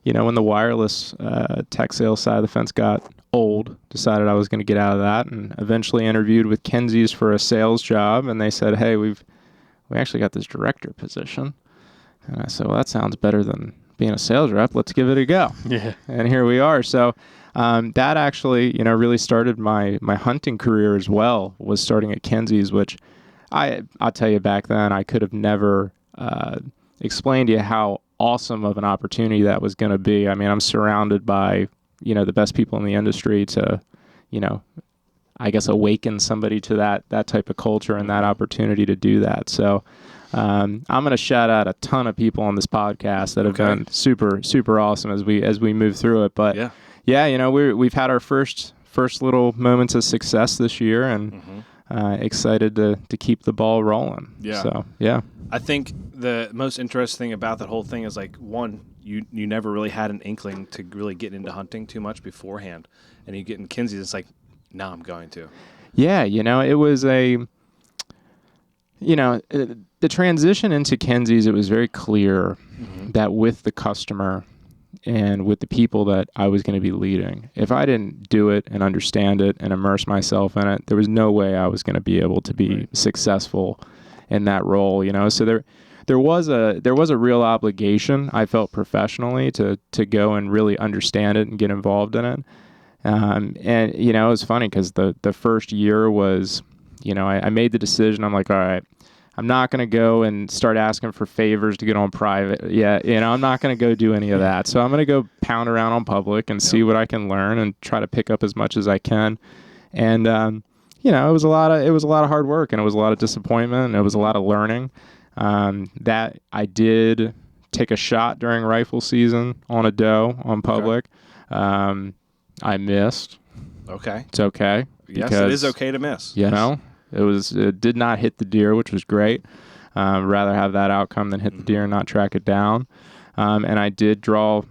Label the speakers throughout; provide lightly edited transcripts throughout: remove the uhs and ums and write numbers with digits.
Speaker 1: when the wireless tech sales side of the fence got old, decided I was going to get out of that, and eventually interviewed with Kinseys for a sales job, and they said, hey, we actually got this director position. And I said, well, that sounds better than being a sales rep. Let's give it a go.
Speaker 2: Yeah.
Speaker 1: And here we are. So that actually, really started my hunting career as well, was starting at Kinseys, which I'll tell you, back then I could have never explained to you how awesome of an opportunity that was going to be. I mean, I'm surrounded by, the best people in the industry to, I guess, awaken somebody to that type of culture and that opportunity to do that. So I'm going to shout out a ton of people on this podcast that have been super, super awesome as we move through it. But we've had our first little moments of success this year, and excited to keep the ball rolling.
Speaker 3: Yeah.
Speaker 1: So, yeah.
Speaker 3: I think the most interesting thing about that whole thing is, like, one, you never really had an inkling to really get into hunting too much beforehand. And you get in Kinseys, it's like, now I'm going to.
Speaker 1: Yeah, it was the transition into Kinseys, it was very clear that with the customer and with the people that I was going to be leading, if I didn't do it and understand it and immerse myself in it, there was no way I was going to be able to be successful in that role. So there was a real obligation, I felt professionally, to go and really understand it and get involved in it. And it was funny because the first year was, I made the decision. I'm like, all right, I'm not going to go and start asking for favors to get on private. Yeah, I'm not going to go do any of that. So I'm going to go pound around on public and see what I can learn and try to pick up as much as I can. And it was a lot of hard work, and it was a lot of disappointment, and it was a lot of learning. That I did take a shot during rifle season on a doe on public. Okay. I missed.
Speaker 3: Okay.
Speaker 1: It's okay.
Speaker 3: Yes, it is okay to miss.
Speaker 1: It did not hit the deer, which was great. Rather have that outcome than hit the deer and not track it down. And I did draw,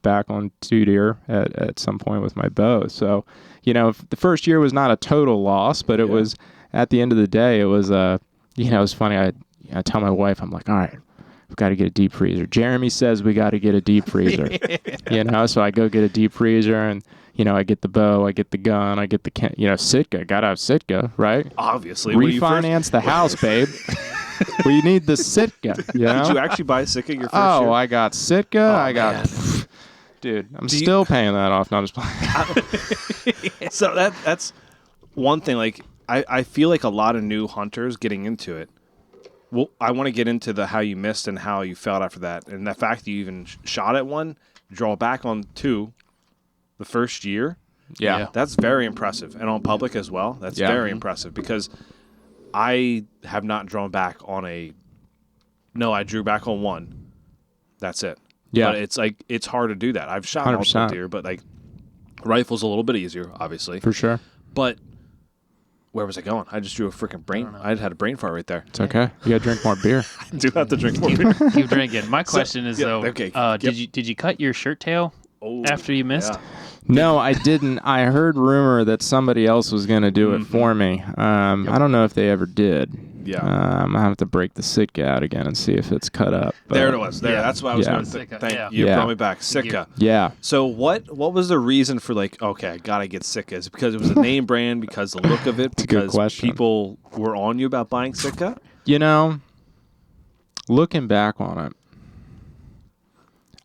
Speaker 1: back on 2 deer at some point with my bow. So, the first year was not a total loss, but it was, at the end of the day, it was, it was funny. I tell my wife, I'm like, all right, we've got to get a deep freezer. Jeremy says we got to get a deep freezer, so I go get a deep freezer, and, I get the bow, I get the gun, I get the, Sitka. Got to have Sitka, right?
Speaker 3: Obviously.
Speaker 1: Refinance the house, babe. We need the Sitka, Did
Speaker 3: you actually buy Sitka your first year?
Speaker 1: Oh, I got Sitka. Dude, I'm still paying that off. Not just playing.
Speaker 3: So that's one thing. Like, I feel like a lot of new hunters getting into it. Well, I want to get into how you missed and how you felt after that, and the fact that you even shot at one, draw back on 2, the first year.
Speaker 1: Yeah,
Speaker 3: that's very impressive, and on public as well. That's very impressive, because I have not drawn back on a. No, I drew back on 1. That's it.
Speaker 1: Yeah,
Speaker 3: but it's hard to do that. I've shot multiple deer, but like rifle's a little bit easier, obviously,
Speaker 1: for sure.
Speaker 3: But where was I going? I just drew a freaking brain. I had a brain fart right there.
Speaker 1: It's okay. You gotta drink more beer.
Speaker 3: I do have to drink more beer.
Speaker 2: Keep drinking. My question is though, did you cut your shirt tail after you missed?
Speaker 3: Yeah.
Speaker 1: No, I didn't. I heard rumor that somebody else was going to do it for me. I don't know if they ever did.
Speaker 3: Yeah.
Speaker 1: I'm going to have to break the Sitka out again and see if it's cut up.
Speaker 3: But there it was. There. That's what I was going to think. Thank you. Brought me back. Sitka.
Speaker 1: Yeah.
Speaker 3: So what was the reason for, like, okay, I got to get Sitka? Is it because it was a name brand, because the look of it, because people were on you about buying Sitka?
Speaker 1: Looking back on it,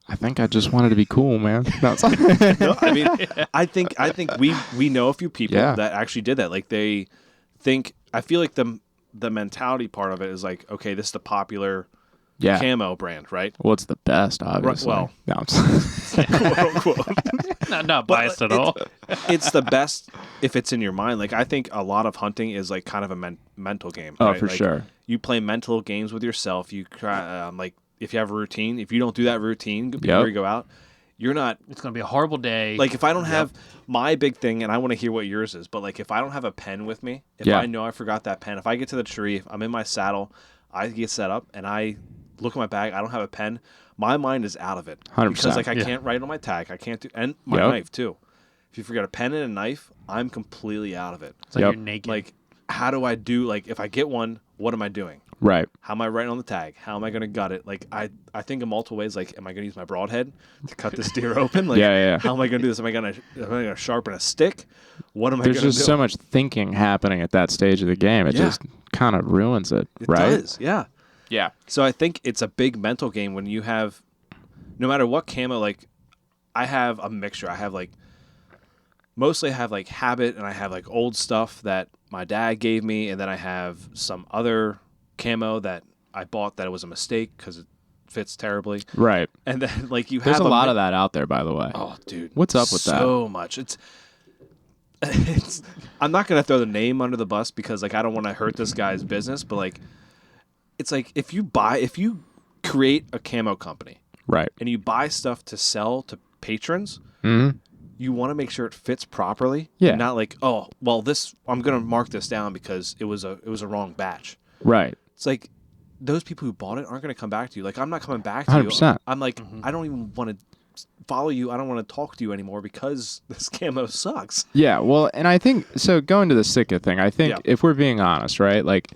Speaker 1: I think I just wanted to be cool, man.
Speaker 3: No, I mean, I think we know a few people that actually did that. Like, they think, I feel like the mentality part of it is like, okay, this is the popular camo brand, right?
Speaker 1: Well, it's the best, obviously.
Speaker 3: Right, well,
Speaker 1: no, I'm
Speaker 3: quote, unquote.
Speaker 2: Not biased at all.
Speaker 3: It's the best if it's in your mind. Like, I think a lot of hunting is like kind of a mental game.
Speaker 1: Oh,
Speaker 3: right?
Speaker 1: for sure.
Speaker 3: You play mental games with yourself. You try, like, if you have a routine, if you don't do that routine before you go out, you're not.
Speaker 2: It's going to be a horrible day.
Speaker 3: Like, if I don't have my big thing, and I want to hear what yours is, but like, if I don't have a pen with me, if I know I forgot that pen, if I get to the tree, if I'm in my saddle, I get set up, and I look at my bag, I don't have a pen, my mind is out of it.
Speaker 1: 100%.
Speaker 3: Because, like, I can't write on my tag, I can't do, and my knife too. If you forget a pen and a knife, I'm completely out of it.
Speaker 2: It's like you're naked.
Speaker 3: Like, how do I do, like, if I get one, what am I doing?
Speaker 1: Right.
Speaker 3: How am I writing on the tag? How am I going to gut it? Like, I think in multiple ways. Like, am I going to use my broadhead to cut this deer open? Like, how am I going to do this? Am I going to sharpen a stick? What am I going to do?
Speaker 1: There's just so much thinking happening at that stage of the game. It just kind of ruins it, right?
Speaker 3: It does, yeah.
Speaker 1: Yeah.
Speaker 3: So I think it's a big mental game when you have, no matter what camo, like, I have a mixture. I have, like, mostly I have, like, habit, and I have, like, old stuff that my dad gave me, and then I have some other camo that I bought that it was a mistake because it fits terribly.
Speaker 1: Right.
Speaker 3: And then, like,
Speaker 1: there's a lot of that out there, by the way.
Speaker 3: Oh, dude.
Speaker 1: What's up with that?
Speaker 3: So much. It's I'm not going to throw the name under the bus because, like, I don't want to hurt this guy's business, but, like, it's like if you create a camo company,
Speaker 1: right,
Speaker 3: and you buy stuff to sell to patrons, you want to make sure it fits properly.
Speaker 1: Yeah.
Speaker 3: And not like, oh, well, this I'm going to mark this down because it was a wrong batch.
Speaker 1: Right.
Speaker 3: It's like those people who bought it aren't going to come back to you. Like, I'm not coming back to
Speaker 1: 100%.
Speaker 3: you. I'm like, I don't even want to follow you. I don't want to talk to you anymore because this camo sucks.
Speaker 1: Yeah. Well, and I think so. Going to the Sitka thing, I think if we're being honest, right, like.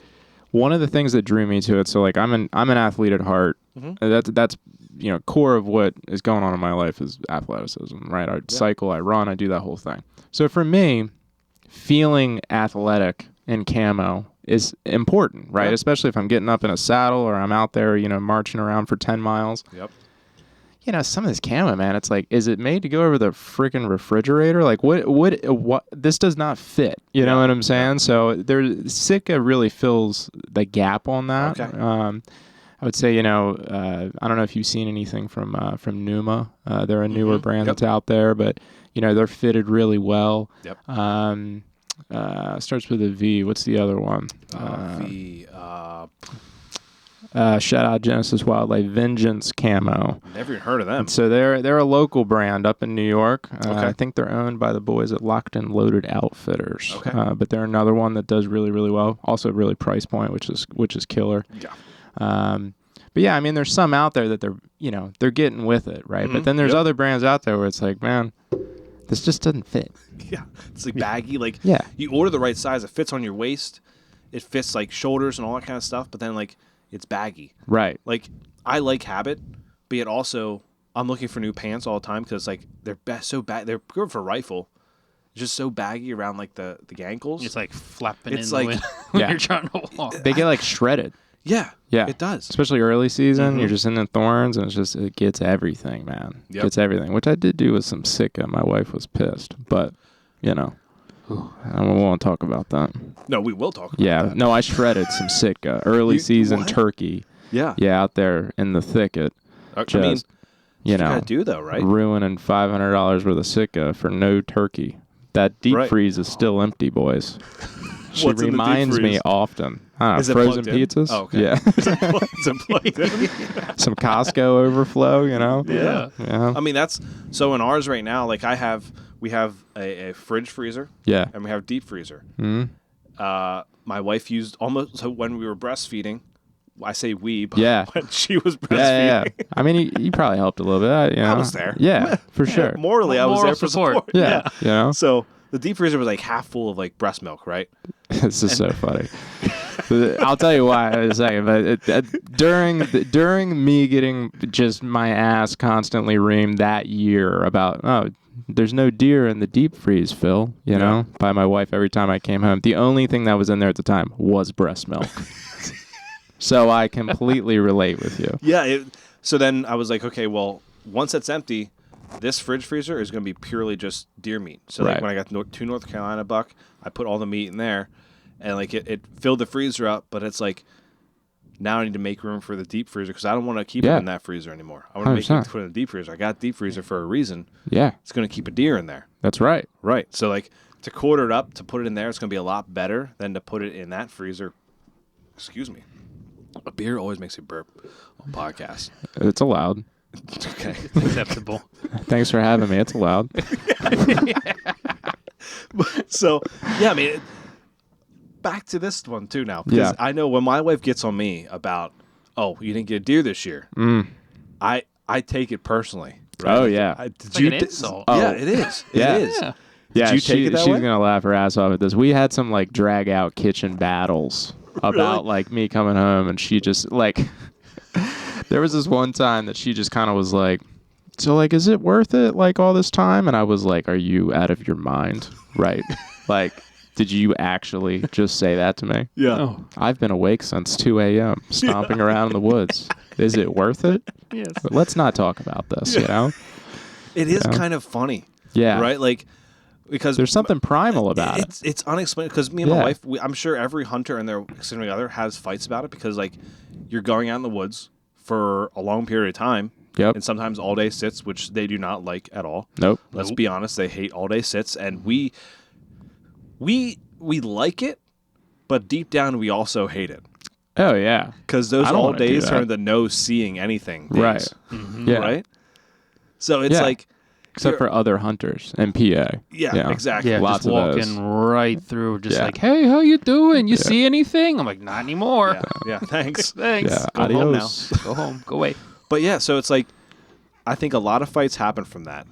Speaker 1: One of the things that drew me to it, so like I'm an athlete at heart. That's core of what is going on in my life is athleticism, right? I cycle, I run, I do that whole thing. So for me, feeling athletic in camo is important, right? Especially if I'm getting up in a saddle or I'm out there, marching around for 10 miles.
Speaker 3: Yep.
Speaker 1: Some of this camo, man, it's like, is it made to go over the freaking refrigerator? Like, what? This does not fit. You know what I'm saying? So Sitka really fills the gap on that.
Speaker 3: Okay.
Speaker 1: I would say, I don't know if you've seen anything from Numa. They're a newer brand that's out there, but they're fitted really well.
Speaker 3: Yep.
Speaker 1: Starts with a V. What's the other one?
Speaker 3: V.
Speaker 1: Shout out Genesis Wildlife Vengeance Camo.
Speaker 3: Never even heard of them.
Speaker 1: So they're a local brand up in New York. I think they're owned by the boys at Locked and Loaded Outfitters.
Speaker 3: Okay.
Speaker 1: But they're another one that does really, really well. Also really price point, which is killer.
Speaker 3: Yeah.
Speaker 1: But yeah, I mean, there's some out there that they're getting with it, right? But then there's other brands out there where it's like, man, this just doesn't fit.
Speaker 3: Yeah. It's like baggy. Like,
Speaker 1: yeah.
Speaker 3: You order the right size. It fits on your waist. It fits like shoulders and all that kind of stuff. But then like, it's baggy.
Speaker 1: Right.
Speaker 3: Like, I like habit, but yet also I'm looking for new pants all the time because like they're so bad. They're good for rifle. It's just so baggy around like the ankles.
Speaker 2: It's like flapping
Speaker 3: It's
Speaker 2: in
Speaker 3: like-
Speaker 2: the wind when you're trying to walk.
Speaker 1: They get like shredded.
Speaker 3: Yeah.
Speaker 1: Yeah.
Speaker 3: It does.
Speaker 1: Especially early season. You're just in the thorns, and it gets everything, man.
Speaker 3: Yep.
Speaker 1: Gets everything, which I did do with some Sitka. My wife was pissed, but, I won't talk about that.
Speaker 3: No, we will talk about that.
Speaker 1: No, I shredded some Sitka. Early season
Speaker 3: what?
Speaker 1: turkey.
Speaker 3: Yeah.
Speaker 1: Yeah, out there in the thicket.
Speaker 3: I mean,
Speaker 1: Just,
Speaker 3: you gotta do though, right?
Speaker 1: ruining $500 worth of Sitka for no turkey. That deep freeze is still empty, boys. She
Speaker 3: What's in the deep
Speaker 1: reminds me
Speaker 3: freeze?
Speaker 1: often.
Speaker 3: Is it
Speaker 1: Frozen
Speaker 3: plugged in?
Speaker 1: pizzas.
Speaker 3: Oh, okay.
Speaker 1: Yeah.
Speaker 3: Is it plugged in?
Speaker 1: Some Costco overflow,
Speaker 3: Yeah.
Speaker 1: Yeah.
Speaker 3: I mean, that's so in ours right now. Like we have a fridge freezer.
Speaker 1: Yeah.
Speaker 3: And we have deep freezer.
Speaker 1: Mm-hmm.
Speaker 3: My wife used almost so when we were breastfeeding. I say we, but when she was breastfeeding.
Speaker 1: Yeah. I mean, you probably helped a little bit.
Speaker 3: I was there.
Speaker 1: Yeah, for sure.
Speaker 3: Morally, I was there for support.
Speaker 1: Yeah.
Speaker 3: So the deep freezer was like half full of like breast milk, right?
Speaker 1: This is so funny. I'll tell you why in a second. But during me getting just my ass constantly reamed that year about there's no deer in the deep freeze, Phil. You know, by my wife every time I came home. The only thing that was in there at the time was breast milk. So I completely relate with you.
Speaker 3: Yeah. So then I was like, okay, well, once it's empty, this fridge freezer is going to be purely just deer meat. So like when I got two North Carolina buck, I put all the meat in there, and like it filled the freezer up. But it's like now I need to make room for the deep freezer because I don't want to keep it in that freezer anymore. I want to put it in the deep freezer. I got deep freezer for a reason.
Speaker 1: Yeah,
Speaker 3: it's going to keep a deer in there.
Speaker 1: That's right.
Speaker 3: Right. So like to quarter it up to put it in there, it's going to be a lot better than to put it in that freezer. Excuse me. A beer always makes you burp on podcasts.
Speaker 1: It's allowed.
Speaker 3: Okay.
Speaker 2: Acceptable.
Speaker 1: Thanks for having me. It's allowed.
Speaker 3: So, yeah, I mean, back to this one, too, now. Because I know when my wife gets on me about, you didn't get a deer this year, I take it personally. Right?
Speaker 1: Oh, yeah.
Speaker 2: It's like an insult.
Speaker 3: Yeah, it is. It is.
Speaker 1: Yeah,
Speaker 3: Did you take it that
Speaker 1: she's
Speaker 3: way?
Speaker 1: going to laugh her ass off at this. We had some, like, drag-out kitchen battles about like me coming home, and she just like there was this one time that she just kind of was like, so like, is it worth it, like all this time? And I was like, are you out of your mind? Right. Like, did you actually just say that to me?
Speaker 3: Yeah. Oh.
Speaker 1: I've been awake since 2 a.m. stomping around in the woods. Is it worth it?
Speaker 2: Yes.
Speaker 1: But let's not talk about this, you know?
Speaker 3: It is kind of funny.
Speaker 1: Yeah.
Speaker 3: Right? Like, because
Speaker 1: there's something primal about it.
Speaker 3: It's unexplainable. Because me and my wife, I'm sure every hunter and their significant other has fights about it, because like you're going out in the woods for a long period of time.
Speaker 1: Yep.
Speaker 3: And sometimes all day sits, which they do not like at all.
Speaker 1: Nope.
Speaker 3: Let's be honest, they hate all day sits, and we like it, but deep down we also hate it.
Speaker 1: Oh yeah.
Speaker 3: Because those all days turn into no seeing anything days.
Speaker 1: Right.
Speaker 3: Mm-hmm. Yeah. Right? So it's like,
Speaker 1: except for other hunters in PA.
Speaker 3: Yeah, exactly.
Speaker 2: Yeah,
Speaker 1: lots
Speaker 2: just
Speaker 1: of
Speaker 2: walking right through, just like, hey, how you doing? You see anything? I'm like, not anymore.
Speaker 3: Yeah, thanks.
Speaker 2: Thanks.
Speaker 1: Yeah,
Speaker 2: go home now. Go home. Go away.
Speaker 3: But yeah, so it's like, I think a lot of fights happen from that.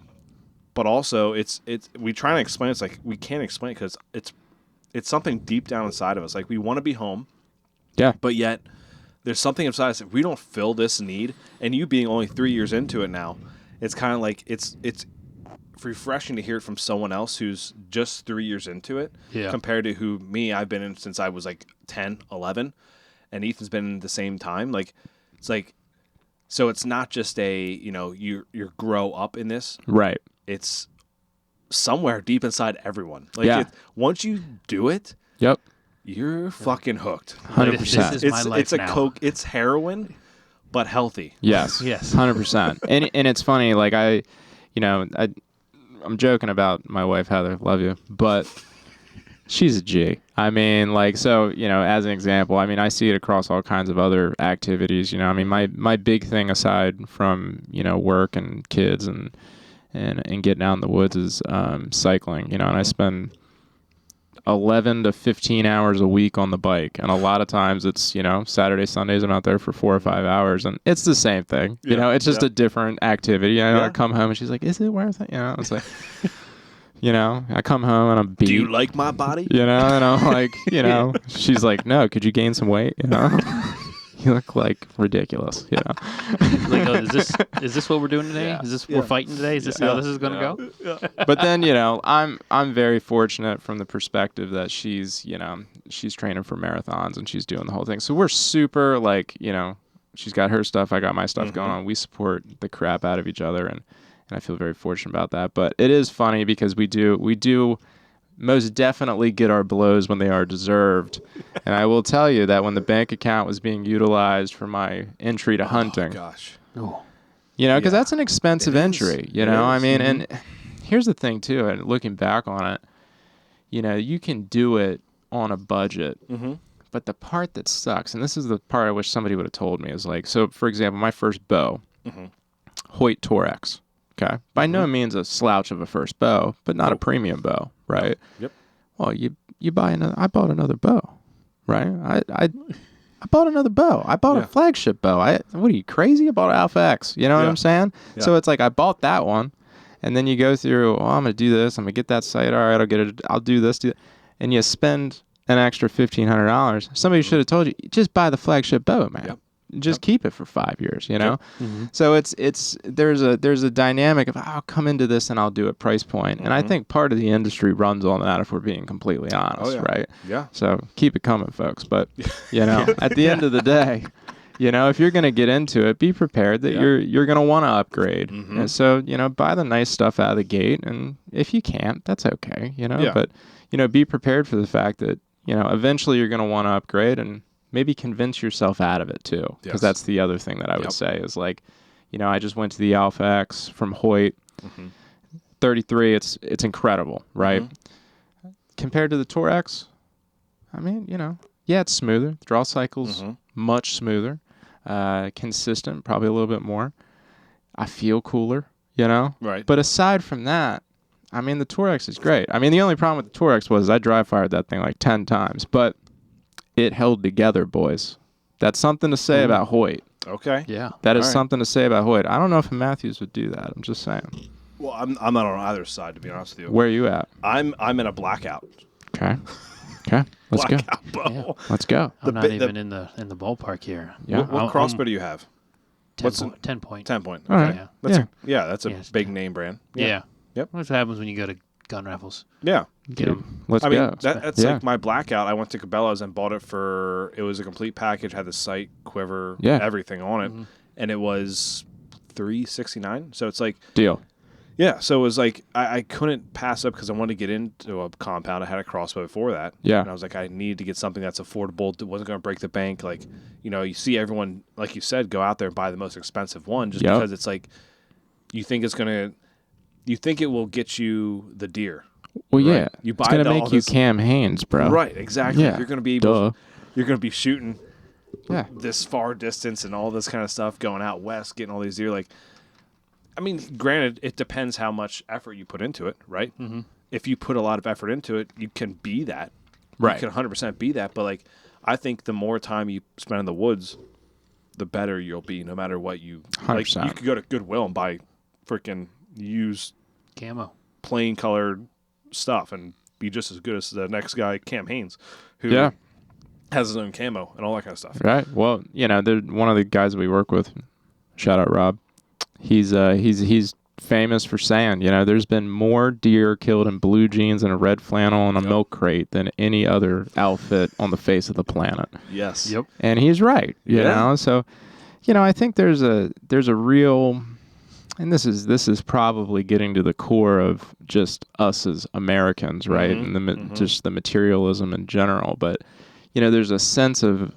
Speaker 3: But also, it's we try to explain. It's like we can't explain it because it's something deep down inside of us. Like we want to be home.
Speaker 1: Yeah.
Speaker 3: But yet, there's something inside us. If we don't fill this need, and you being only 3 years into it now, it's kind of like it's refreshing to hear it from someone else who's just 3 years into it, compared to I've been in since I was like 10, 11, and Ethan's been in the same time. Like it's like, so it's not just you grow up in this,
Speaker 1: right?
Speaker 3: It's somewhere deep inside everyone. Like once you do it,
Speaker 1: yep,
Speaker 3: you're fucking hooked.
Speaker 1: 100%.
Speaker 3: It's a coke. It's heroin, but healthy.
Speaker 1: Yes,
Speaker 2: yes,
Speaker 1: 100%. And it's funny. Like I'm joking about my wife Heather. Love you, but she's a G. I mean, like, so, as an example, I mean, I see it across all kinds of other activities. I mean, my big thing aside from work and kids and getting out in the woods is cycling. And I spend 11 to 15 hours a week on the bike, and a lot of times it's Saturday, Sundays I'm out there for 4 or 5 hours, and it's the same thing. It's just a different activity. I come home and she's like, is it worth it? It's like I come home and I'm beat.
Speaker 3: Do you like my body?
Speaker 1: And I'm like, she's like, no, could you gain some weight? You look like ridiculous,
Speaker 2: Like, is this what we're doing today?
Speaker 1: Yeah.
Speaker 2: Is this we're fighting today? Is this how this is going to go?
Speaker 3: Yeah.
Speaker 1: But then, I'm very fortunate from the perspective that she's training for marathons and she's doing the whole thing. So we're super like, she's got her stuff, I got my stuff going on. We support the crap out of each other, and I feel very fortunate about that. But it is funny because we do most definitely get our blows when they are deserved. And I will tell you that when the bank account was being utilized for my entry to hunting, because that's an expensive entry, I mean, and here's the thing too, and looking back on it, you can do it on a budget, but the part that sucks, and this is the part I wish somebody would have told me, is like, so for example, my first bow, Hoyt Torex. Okay. By no means a slouch of a first bow, but not a premium bow, right?
Speaker 3: Yep.
Speaker 1: Well, you buy another. I bought another bow, right? I bought another bow. I bought a flagship bow. What are you, crazy? I bought an Alpha X. You know what I'm saying? Yeah. So it's like I bought that one, and then you go through. Oh, I'm gonna do this. I'm gonna get that sight. All right, I'll get it. I'll do this. And you spend an extra $1,500. Somebody should have told you, just buy the flagship bow, man. Yep. Just keep it for 5 years, So there's a dynamic of I'll come into this and I'll do a price point, and I think part of the industry runs on that, if we're being completely honest, right? Yeah. So keep it coming, folks. But at the end of the day, if you're gonna get into it, be prepared that you're gonna want to upgrade. And so buy the nice stuff out of the gate, and if you can't, that's okay, But be prepared for the fact that eventually you're gonna want to upgrade, and maybe convince yourself out of it too, because that's the other thing that I would say is like, I just went to the Alpha X from Hoyt, 33. It's incredible, right? Compared to the Torex, I mean, it's smoother. The draw cycle's much smoother, consistent, probably a little bit more. I feel cooler, Right. But aside from that, I mean, the Torex is great. I mean, the only problem with the Torex was I dry fired that thing like 10 times, but it held together, boys. That's something to say about Hoyt.
Speaker 3: Okay.
Speaker 2: Yeah.
Speaker 1: That is something to say about Hoyt. I don't know if a Matthews would do that. I'm just saying.
Speaker 3: Well, I'm not on either side, to be honest with you.
Speaker 1: Where are you at?
Speaker 3: I'm in a blackout.
Speaker 1: Okay. Okay, let's go.
Speaker 3: Blackout bow.
Speaker 2: Yeah.
Speaker 1: Let's go.
Speaker 2: I'm not even in the ballpark here.
Speaker 1: Yeah.
Speaker 3: What crossbow do you have?
Speaker 2: 10 point.
Speaker 3: 10 point.
Speaker 1: All
Speaker 3: Okay.
Speaker 1: right.
Speaker 3: That's a big name brand.
Speaker 2: Yeah.
Speaker 3: Yep.
Speaker 2: That's what happens when you go to gun raffles.
Speaker 3: Yeah.
Speaker 2: Get them.
Speaker 1: Let's
Speaker 3: I mean,
Speaker 1: go.
Speaker 3: that's like my blackout. I went to Cabela's and bought it it was a complete package, had the sight, quiver, everything on it. And it was $369. So it's like
Speaker 1: deal.
Speaker 3: Yeah, so it was like I couldn't pass up because I wanted to get into a compound. I had a crossbow before that.
Speaker 1: Yeah.
Speaker 3: And I was like, I needed to get something that's affordable. That wasn't going to break the bank. Like, you see everyone, like you said, go out there and buy the most expensive one just because it's like you think it will get you the deer.
Speaker 1: Well,
Speaker 3: right?
Speaker 1: yeah.
Speaker 3: You buy
Speaker 1: it's going to make you Cam Hanes, bro.
Speaker 3: Right, exactly.
Speaker 1: Yeah.
Speaker 3: You're going to be you're going to be shooting this far distance and all this kind of stuff, going out west, getting all these deer. Like, I mean, granted, it depends how much effort you put into it, right? Mm-hmm. If you put a lot of effort into it, you can be that.
Speaker 1: Right.
Speaker 3: You can 100% be that. But, like, I think the more time you spend in the woods, the better you'll be, no matter what you...
Speaker 1: 100%.
Speaker 3: Like, you could go to Goodwill and buy freaking used...
Speaker 2: Camo.
Speaker 3: Plain colored stuff and be just as good as the next guy, Cam Hanes, who has his own camo and all that kind of stuff.
Speaker 1: Right. Well, they're one of the guys we work with. Shout out Rob. He's famous for saying, there's been more deer killed in blue jeans and a red flannel and a milk crate than any other outfit on the face of the planet.
Speaker 3: Yes.
Speaker 2: Yep.
Speaker 1: And he's right. You know. So, I think there's a real, and this is probably getting to the core of just us as Americans, right?
Speaker 3: Mm-hmm.
Speaker 1: And just the materialism in general, but. There's a sense of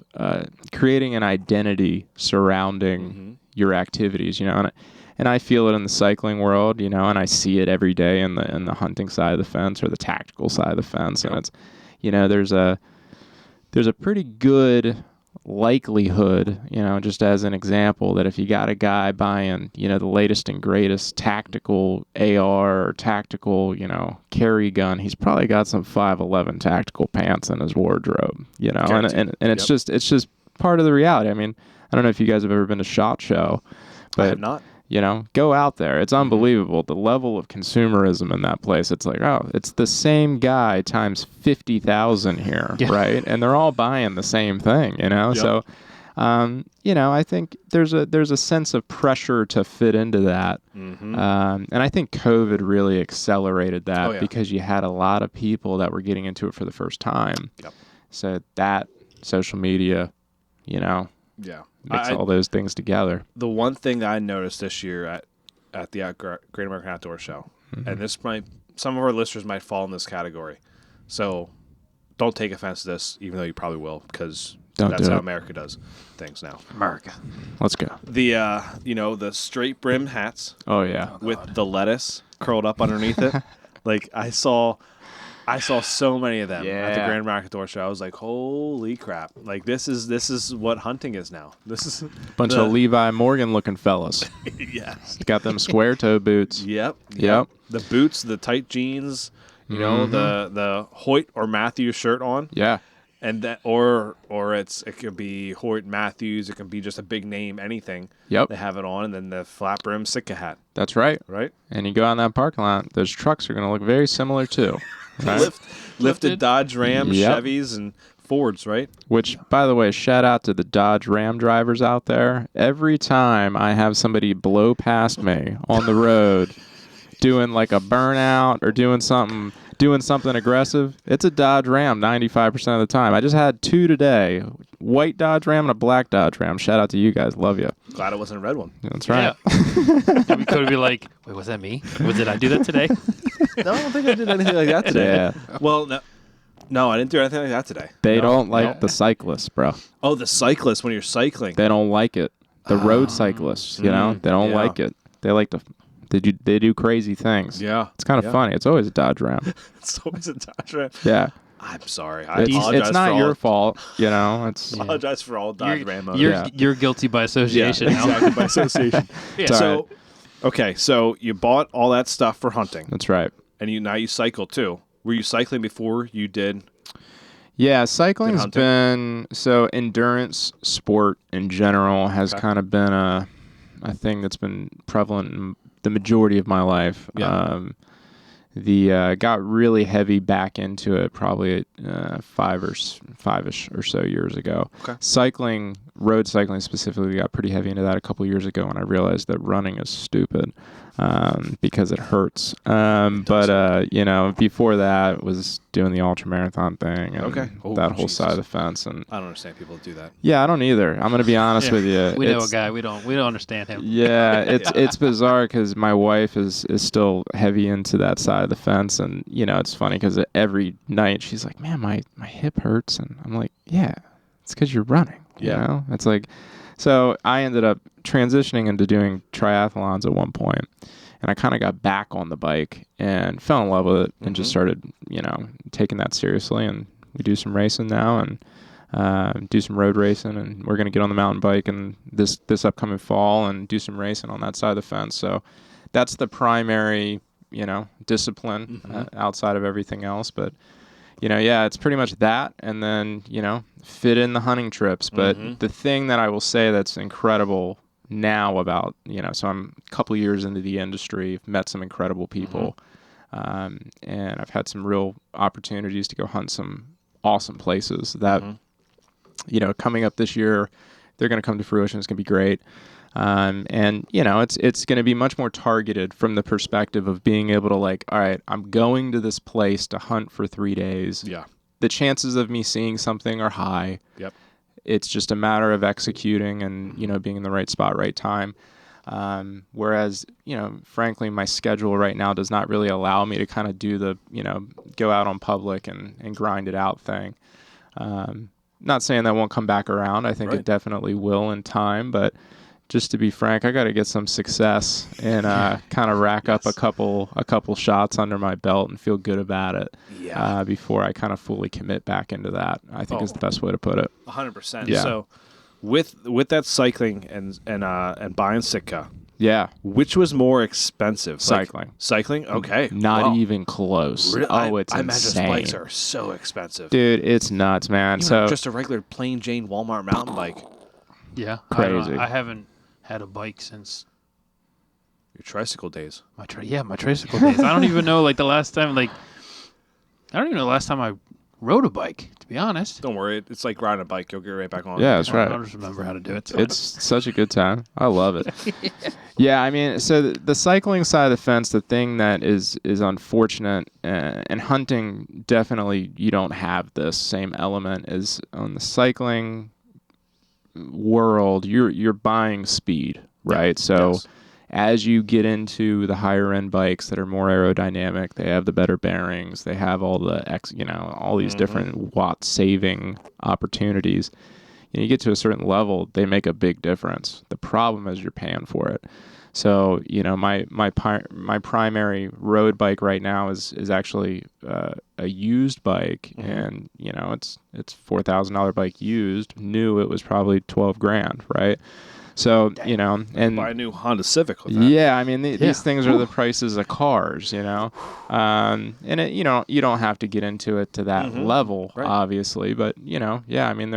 Speaker 1: creating an identity surrounding your activities, and I feel it in the cycling world, and I see it every day in the hunting side of the fence or the tactical side of the fence, and it's, there's a pretty good likelihood, just as an example, that if you got a guy buying, the latest and greatest tactical AR or tactical, carry gun, he's probably got some 511 tactical pants in his wardrobe, and it's just part of the reality. I mean, I don't know if you guys have ever been to SHOT Show, but
Speaker 3: I have not.
Speaker 1: Go out there. It's unbelievable. The level of consumerism in that place. It's like, it's the same guy times 50,000 here, right? And they're all buying the same thing, Yep. So, I think there's a sense of pressure to fit into that. Mm-hmm. And I think COVID really accelerated that because you had a lot of people that were getting into it for the first time. Yep. So that, social media, mix all those things together.
Speaker 3: The one thing that I noticed this year at the Great American Outdoor Show, and some of our listeners might fall in this category, so don't take offense to this, even though you probably will, because that's how America does things now.
Speaker 2: America.
Speaker 1: Let's go.
Speaker 3: The the straight brim hats.
Speaker 1: Oh yeah.
Speaker 3: With the lettuce curled up underneath it. Like I saw so many of them at the Grand American Outdoor Show. I was like, holy crap. Like, this is what hunting is now. This is
Speaker 1: bunch of Levi Morgan looking fellas.
Speaker 3: Yes.
Speaker 1: Got them square toe boots.
Speaker 3: Yep. The boots, the tight jeans, the Hoyt or Matthews shirt on.
Speaker 1: Yeah.
Speaker 3: And that, or it could be Hoyt Matthews. It can be just a big name, anything.
Speaker 1: Yep.
Speaker 3: They have it on, and then the flat brim Sitka hat.
Speaker 1: That's right.
Speaker 3: Right.
Speaker 1: And you go out in that parking lot, those trucks are going to look very similar too. Right?
Speaker 3: Lifted Dodge Ram, Chevys, and Fords, right?
Speaker 1: Which, by the way, shout out to the Dodge Ram drivers out there. Every time I have somebody blow past me on the road doing like a burnout or doing something aggressive, it's a Dodge Ram 95% of the time. I just had two today, white Dodge Ram and a black Dodge Ram. Shout out to you guys. Love you.
Speaker 3: Glad it wasn't a red one.
Speaker 1: That's right.
Speaker 2: Yeah. We could be like, wait, was that me? Did I do that today?
Speaker 3: No, I don't think I did anything like that today.
Speaker 1: Yeah.
Speaker 3: Well, no, I didn't do anything like that today.
Speaker 1: They don't like the cyclists, bro.
Speaker 3: Oh, the cyclists when you're cycling.
Speaker 1: They don't like it. The road cyclists, they don't like it. They like to... They do crazy things.
Speaker 3: Yeah.
Speaker 1: It's kind of funny. It's always a Dodge Ram.
Speaker 3: It's always a Dodge Ram.
Speaker 1: Yeah.
Speaker 3: I'm sorry. I apologize.
Speaker 1: It's not your fault, It's
Speaker 3: apologize for all Dodge Ram owners.
Speaker 2: You're guilty by association now.
Speaker 3: Exactly, by association.
Speaker 1: So,
Speaker 3: okay, so you bought all that stuff for hunting.
Speaker 1: That's right.
Speaker 3: And now you cycle too. Were you cycling before you did?
Speaker 1: Yeah, cycling's been endurance sport in general has kind of been a thing that's been prevalent in the majority of my life.
Speaker 3: Yeah.
Speaker 1: got really heavy back into it probably 5-ish or so years ago.
Speaker 3: Okay.
Speaker 1: Road cycling specifically, got pretty heavy into that a couple years ago when I realized that running is stupid because it hurts. Before that was doing the ultramarathon thing and that whole side of the fence. And
Speaker 3: I don't understand people that do that.
Speaker 1: Yeah, I don't either. I'm going to be honest with you.
Speaker 2: We know a guy. We don't understand him.
Speaker 1: Yeah, it's bizarre because my wife is still heavy into that side of the fence, and it's funny because every night she's like, "Man, my hip hurts," and I'm like, "Yeah, it's because you're running."
Speaker 3: Yeah,
Speaker 1: it's like, so I ended up transitioning into doing triathlons at one point, and I kind of got back on the bike and fell in love with it and just started, taking that seriously. And we do some racing now and do some road racing, and we're going to get on the mountain bike and this upcoming fall and do some racing on that side of the fence. So that's the primary, discipline outside of everything else. But, it's pretty much that. And then, fit in the hunting trips. But the thing that I will say that's incredible now about, so I'm a couple of years into the industry, met some incredible people, and I've had some real opportunities to go hunt some awesome places that, coming up this year, they're going to come to fruition. It's going to be great. It's going to be much more targeted from the perspective of being able to all right, I'm going to this place to hunt for 3 days.
Speaker 3: Yeah.
Speaker 1: The chances of me seeing something are high.
Speaker 3: Yep.
Speaker 1: It's just a matter of executing and, being in the right spot, right time. Whereas, frankly, my schedule right now does not really allow me to kind of do the, go out on public and grind it out thing. Not saying that won't come back around. I think it definitely will in time, but just to be frank, I got to get some success and kind of rack up a couple shots under my belt and feel good about it before I kind of fully commit back into that. I think is the best way to put it.
Speaker 3: 100%.
Speaker 1: Yeah.
Speaker 3: So with that cycling and buying Sitka, which was more expensive?
Speaker 1: Cycling.
Speaker 3: Cycling? Okay.
Speaker 1: Not even close.
Speaker 3: Really?
Speaker 1: It's
Speaker 3: I
Speaker 1: insane.
Speaker 3: imagine bikes are so expensive.
Speaker 1: Dude, it's nuts, man.
Speaker 3: Even
Speaker 1: so
Speaker 3: just a regular plain Jane Walmart mountain bike.
Speaker 2: Yeah.
Speaker 1: Crazy.
Speaker 2: I haven't had a bike since
Speaker 3: your tricycle days.
Speaker 2: My tricycle days. I don't even know the last time I don't even know the last time I rode a bike, to be honest.
Speaker 3: Don't worry, it's like riding a bike. You'll get right back on.
Speaker 1: Yeah, that's right.
Speaker 2: I'll just remember how to do it. So.
Speaker 1: It's such a good time. I love it. Yeah, I mean, so the cycling side of the fence, the thing that is unfortunate, and hunting, definitely you don't have this same element as on the cycling world. You're buying speed, right? So as you get into the higher end bikes that are more aerodynamic, they have the better bearings, they have all the all these different watt saving opportunities. You get to a certain level, they make a big difference. The problem is you're paying for it. So my primary road bike right now is actually a used bike, and it's $4,000 bike used. New, it was probably $12,000, right? So and
Speaker 3: buy a new Honda Civic with that.
Speaker 1: Yeah, I mean these things are the prices of cars, and it, you don't have to get into it to that level, obviously, but I mean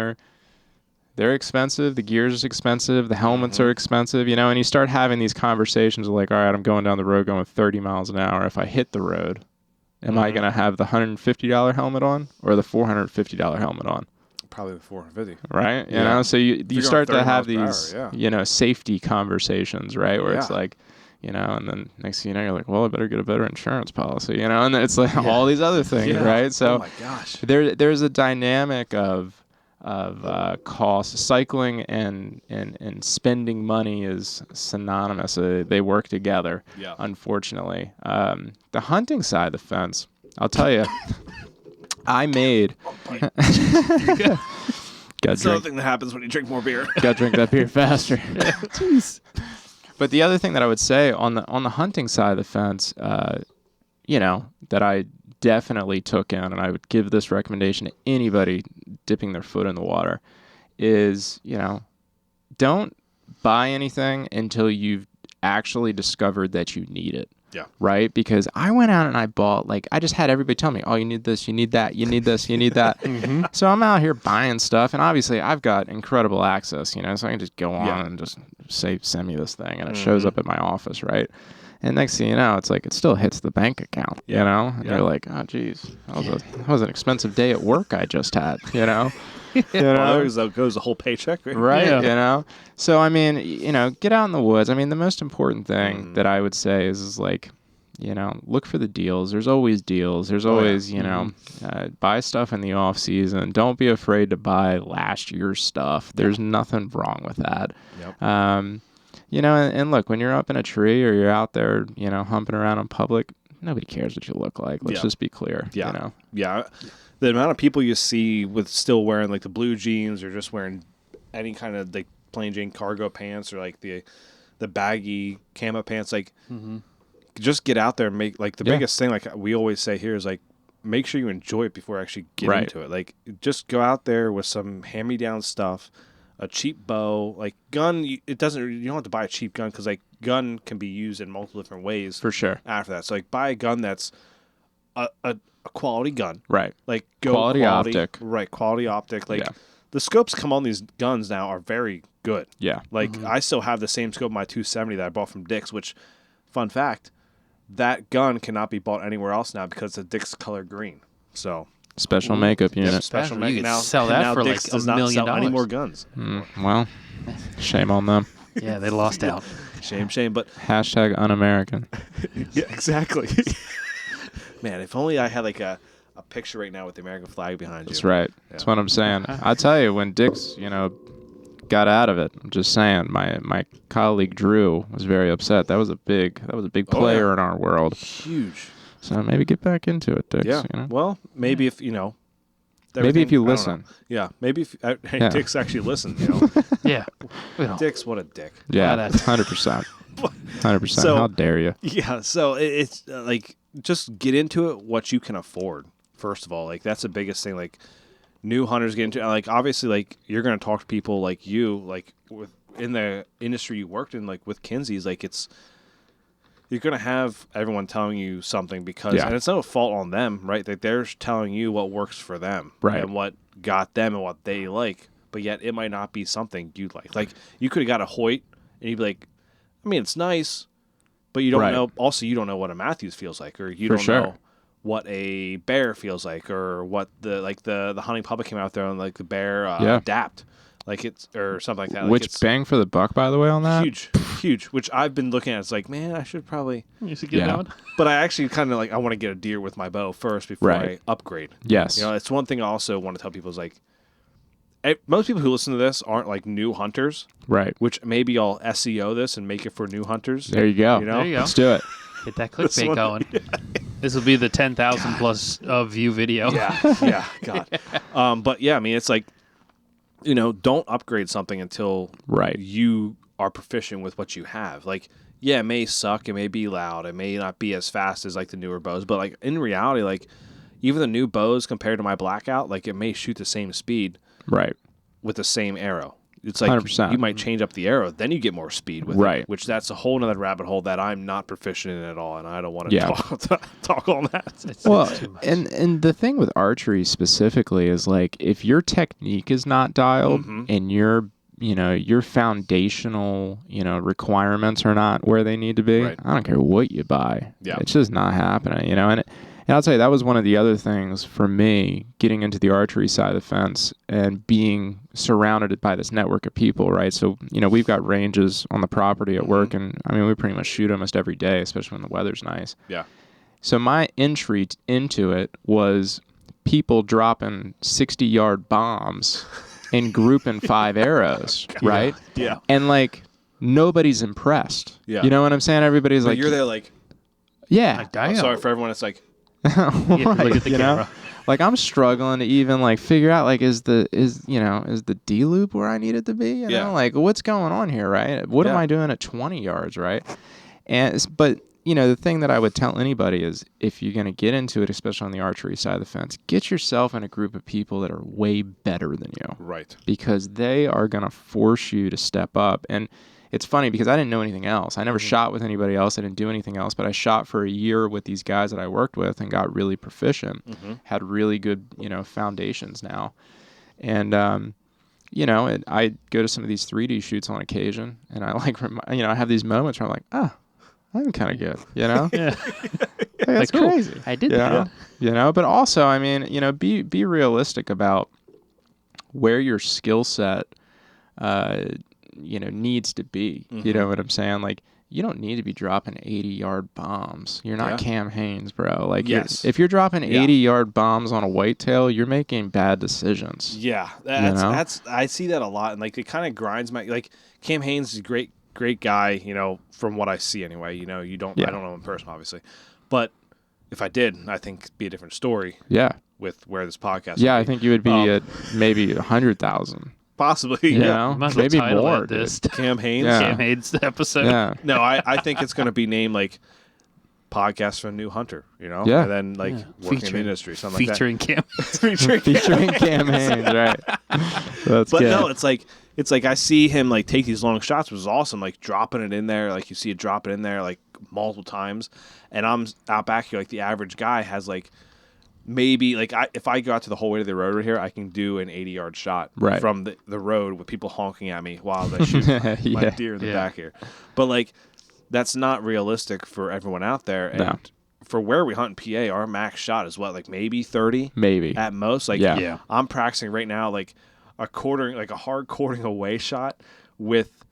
Speaker 1: they're expensive. The gears is expensive. The helmets are expensive, and you start having these conversations of all right, I'm going down the road going 30 miles an hour. If I hit the road, am I going to have the $150 helmet on or the $450 helmet on?
Speaker 3: Probably the 450.
Speaker 1: Right? You know, so you start to have these, safety conversations, right? Where it's like, and then next thing you know, you're like, well, I better get a better insurance policy, and then it's like all these other things, right? So
Speaker 3: oh my gosh.
Speaker 1: There's a dynamic of cost. Cycling and spending money is synonymous. They work together, unfortunately. The hunting side of the fence, I'll tell you, I made...
Speaker 3: That's another thing that happens when you drink more beer.
Speaker 1: Gotta drink that beer faster. Jeez. But the other thing that I would say on the hunting side of the fence, that I definitely took in, and I would give this recommendation to anybody dipping their foot in the water, is, don't buy anything until you've actually discovered that you need it.
Speaker 3: Yeah.
Speaker 1: Right? Because I went out and I bought, I just had everybody tell me, oh, you need this, you need that, you need this, you need that. So I'm out here buying stuff, and obviously I've got incredible access, so I can just go on and just say, send me this thing, and it shows up at my office, right? And next thing you know, it's like it still hits the bank account, you know? And you're like, oh, geez, that was an expensive day at work I just had, you know?
Speaker 3: Well, there goes the whole paycheck, right?
Speaker 1: Right,
Speaker 2: Yeah.
Speaker 1: you know? So, I mean, you know, get out in the woods. I mean, the most important thing that I would say is like, you know, look for the deals. There's always deals. There's always, you know, buy stuff in the off season. Don't be afraid to buy last year's stuff. There's nothing wrong with that.
Speaker 3: Yep.
Speaker 1: You know, and look, when you're up in a tree or you're out there, you know, humping around in public, nobody cares what you look like. Let's just be clear.
Speaker 3: Yeah.
Speaker 1: You know?
Speaker 3: Yeah. The amount of people you see with still wearing like the blue jeans or just wearing any kind of like plain Jane cargo pants or like the baggy camo pants, like just get out there and make like the biggest thing, like we always say here, is like make sure you enjoy it before you actually get into it. Like just go out there with some hand-me-down stuff, a cheap bow, like gun. You don't have to buy a cheap gun because like gun can be used in multiple different ways.
Speaker 1: For sure.
Speaker 3: After that, so like buy a gun that's a quality gun.
Speaker 1: Right.
Speaker 3: Like go
Speaker 1: Quality optic.
Speaker 3: Right. Quality optic. Like the scopes come on these guns now are very good.
Speaker 1: Yeah.
Speaker 3: Like I still have the same scope, my 270 that I bought from Dick's, which, fun fact, that gun cannot be bought anywhere else now because the Dick's color green. So
Speaker 1: special makeup unit.
Speaker 3: special
Speaker 2: You
Speaker 3: makeup.
Speaker 2: could
Speaker 3: Now
Speaker 2: sell that
Speaker 3: now
Speaker 2: for
Speaker 3: Dick's
Speaker 2: like
Speaker 3: does
Speaker 2: $1
Speaker 3: not
Speaker 2: million.
Speaker 3: sell any more guns.
Speaker 1: Well, shame on them.
Speaker 2: Yeah, they lost out.
Speaker 3: Shame. But
Speaker 1: Hashtag un-American.
Speaker 3: yeah, exactly. Man, if only I had like a picture right now with the American flag behind you.
Speaker 1: That's right. That's what I'm saying. I tell you, when Dick's, you know, got out of it, I'm just saying, my colleague Drew was very upset. That was a big player in our world.
Speaker 3: Huge.
Speaker 1: So maybe get back into it, Dick's.
Speaker 3: Yeah.
Speaker 1: You know?
Speaker 3: Well, maybe if you know.
Speaker 1: Maybe if you
Speaker 3: I don't know.
Speaker 1: listen.
Speaker 3: Yeah. Maybe if Dick's actually listen. You know.
Speaker 2: Yeah. We don't.
Speaker 3: Dick's, what a dick.
Speaker 1: Yeah,
Speaker 2: that's-
Speaker 1: 100%. 100%.
Speaker 3: So-
Speaker 1: How dare you?
Speaker 3: Yeah. So it's like just get into it what you can afford. First of all, like that's the biggest thing. Like new hunters get into like obviously like you're gonna talk to people like you like with in the industry you worked in like with Kinseys like you're gonna have everyone telling you something because and it's no fault on them, right? That they're telling you what works for them,
Speaker 1: Right.
Speaker 3: and what got them and what they like, but yet it might not be something you like. Like you could have got a Hoyt and you'd be like, I mean it's nice, but you don't know. Also, you don't know what a Matthews feels like, or you don't know what a bear feels like, or what the hunting public came out there on like the bear adapt, like it's or something like that. Like
Speaker 1: Which
Speaker 3: it's
Speaker 1: bang for the buck, by the way, on that?
Speaker 3: huge. Which I've been looking at. It's like, man, I should probably.
Speaker 2: You should get going.
Speaker 3: But I actually kind of like I want to get a deer with my bow first before I upgrade.
Speaker 1: Yes.
Speaker 3: You know, it's one thing I also want to tell people is like, most people who listen to this aren't like new hunters,
Speaker 1: Right.
Speaker 3: which maybe I'll SEO this and make it for new hunters.
Speaker 1: There you go.
Speaker 3: You know?
Speaker 2: There you go.
Speaker 1: Let's do it.
Speaker 2: Get that clickbait going. This will be the 10,000 plus view video.
Speaker 3: Yeah, God. But yeah, I mean, it's like, you know, don't upgrade something until you are proficient with what you have. Like, yeah, it may suck, it may be loud, it may not be as fast as like the newer bows, but like in reality, like even the new bows compared to my Blackout, like it may shoot the same speed,
Speaker 1: Right.
Speaker 3: with the same arrow. It's like
Speaker 1: 100%.
Speaker 3: you might change up the arrow, then you get more speed with it, which that's a whole nother rabbit hole that I'm not proficient in at all, and I don't want to talk on that.
Speaker 1: Well, and the thing with archery specifically is like if your technique is not dialed and your foundational requirements are not where they need to be, I don't care what you buy. It's just not happening. And I'll tell you, that was one of the other things for me getting into the archery side of the fence and being surrounded by this network of people, right? So, we've got ranges on the property at work, and I mean, we pretty much shoot almost every day, especially when the weather's nice.
Speaker 3: Yeah.
Speaker 1: So my entry into it was people dropping 60-yard bombs and grouping 5 arrows, right?
Speaker 3: Yeah.
Speaker 1: And like nobody's impressed.
Speaker 3: Yeah.
Speaker 1: You know what I'm saying? Everybody's like,
Speaker 3: you're there like,
Speaker 1: yeah.
Speaker 3: I'm sorry for everyone. It's like,
Speaker 1: right,
Speaker 2: look at the camera.
Speaker 1: Like I'm struggling to even like figure out like is the D loop where I need it to be? You know, like what's going on here, right? What am I doing at 20 yards, right? But the thing that I would tell anybody is if you're going to get into it, especially on the archery side of the fence, get yourself in a group of people that are way better than you.
Speaker 3: Right.
Speaker 1: Because they are going to force you to step up. And it's funny because I didn't know anything else. I never shot with anybody else. I didn't do anything else, but I shot for a year with these guys that I worked with and got really proficient, had really good, foundations now. And, I go to some of these 3D shoots on occasion and I like, I have these moments where I'm like, I'm kind of good, you know?
Speaker 2: Yeah.
Speaker 1: That's
Speaker 2: cool.
Speaker 1: crazy.
Speaker 2: I did
Speaker 1: you
Speaker 2: that.
Speaker 1: know? You know, but also, I mean, you know, be realistic about where your skill set, you know, needs to be. You know what I'm saying? Like, you don't need to be dropping 80-yard bombs. You're not Cam Hanes, bro. Like, if you're dropping 80-yard bombs on a whitetail, you're making bad decisions.
Speaker 3: Yeah, that's I see that a lot, and like it kind of grinds my like. Cam Hanes is a great guy, you know, from what I see anyway. You know, I don't know him in person, obviously, but if I did, I think it'd be a different story.
Speaker 1: Yeah.
Speaker 3: With where this podcast.
Speaker 1: Yeah, I think you would be at maybe 100,000.
Speaker 3: Possibly,
Speaker 1: you know, maybe more.
Speaker 2: This
Speaker 3: Cam Hanes,
Speaker 2: Cam Hanes episode.
Speaker 1: Yeah.
Speaker 3: No, I think it's going to be named like podcast for a new hunter. You know, and then like working in the industry, something like that.
Speaker 1: Featuring Cam Hanes, right? That's
Speaker 3: but
Speaker 1: good.
Speaker 3: no, it's like I see him like take these long shots, which is awesome. Like dropping it in there, like you see it drop it in there like multiple times, and I'm out back here. Like the average guy has like. Maybe like if I go out to the whole way to the road right here, I can do an 80-yard shot from the road with people honking at me while they shoot my deer in the back here. But like that's not realistic for everyone out there. And for where we hunt in PA, our max shot is what, like maybe 30,
Speaker 1: maybe
Speaker 3: at most. Like I'm practicing right now like a hard quartering away shot with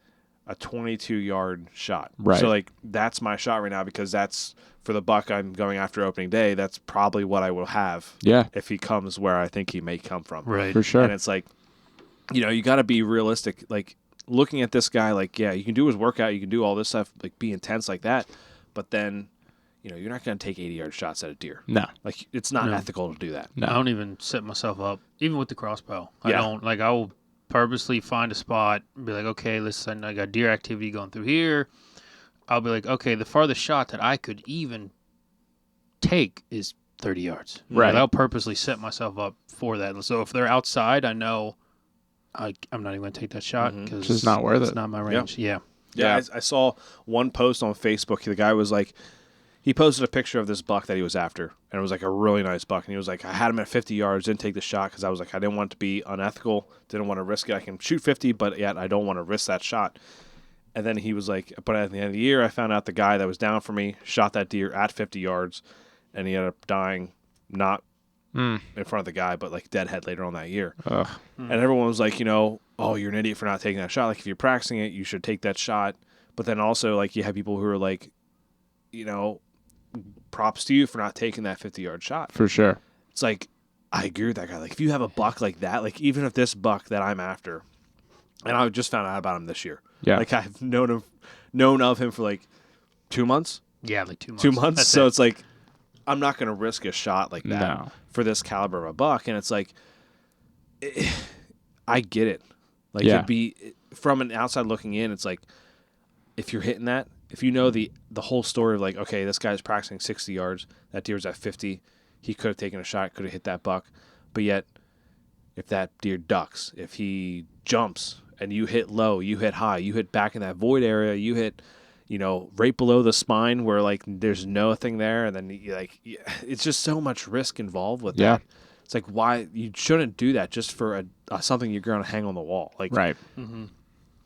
Speaker 3: a 22-yard shot.
Speaker 1: Right.
Speaker 3: So like that's my shot right now because that's. For the buck I'm going after opening day, that's probably what I will have if he comes where I think he may come from.
Speaker 2: Right.
Speaker 1: For sure.
Speaker 3: And it's like, you know, you got to be realistic. Like, looking at this guy, like, yeah, you can do his workout, you can do all this stuff, like, be intense like that, but then, you know, you're not going to take 80-yard shots at a deer.
Speaker 1: No.
Speaker 3: Like, it's not ethical to do that.
Speaker 2: No. I don't even set myself up, even with the crossbow. I don't. Like, I will purposely find a spot and be like, okay, listen, I got deer activity going through here. I'll be like, okay, the farthest shot that I could even take is 30 yards.
Speaker 1: Right.
Speaker 2: Like, I'll purposely set myself up for that. So if they're outside, I know I'm not even going to take that shot because
Speaker 1: it's not worth it.
Speaker 2: It's not my range. Yeah.
Speaker 3: I saw one post on Facebook. The guy was like, he posted a picture of this buck that he was after, and it was like a really nice buck. And he was like, I had him at 50 yards, didn't take the shot because I was like, I didn't want it to be unethical, didn't want to risk it. I can shoot 50, but yet I don't want to risk that shot. And then he was like, but at the end of the year, I found out the guy that was down for me shot that deer at 50 yards, and he ended up dying not in front of the guy, but like deadhead later on that year. And everyone was like, you know, oh, you're an idiot for not taking that shot. Like, if you're practicing it, you should take that shot. But then also, like, you have people who are like, you know, props to you for not taking that 50-yard shot.
Speaker 1: For sure.
Speaker 3: It's like, I agree with that guy. Like, if you have a buck like that, like, even if this buck that I'm after, and I just found out about him this year.
Speaker 1: Yeah.
Speaker 3: Like, I've known of him for like 2 months.
Speaker 2: Yeah, like 2 months.
Speaker 3: 2 months.
Speaker 2: That's
Speaker 3: So
Speaker 2: it.
Speaker 3: it's like, I'm not going to risk a shot like that for this caliber of a buck. And it's like, I get it. Like, it'd be, from an outside looking in, it's like, if you're hitting that, if you know the whole story of like, okay, this guy's practicing 60 yards, that deer's at 50, he could have taken a shot, could have hit that buck. But yet, if that deer ducks, if he jumps, and you hit low, you hit high, you hit back in that void area, you hit, you know, right below the spine where like there's nothing there, and then you like, it's just so much risk involved with that. It's like, why you shouldn't do that just for something you're going to hang on the wall. Like,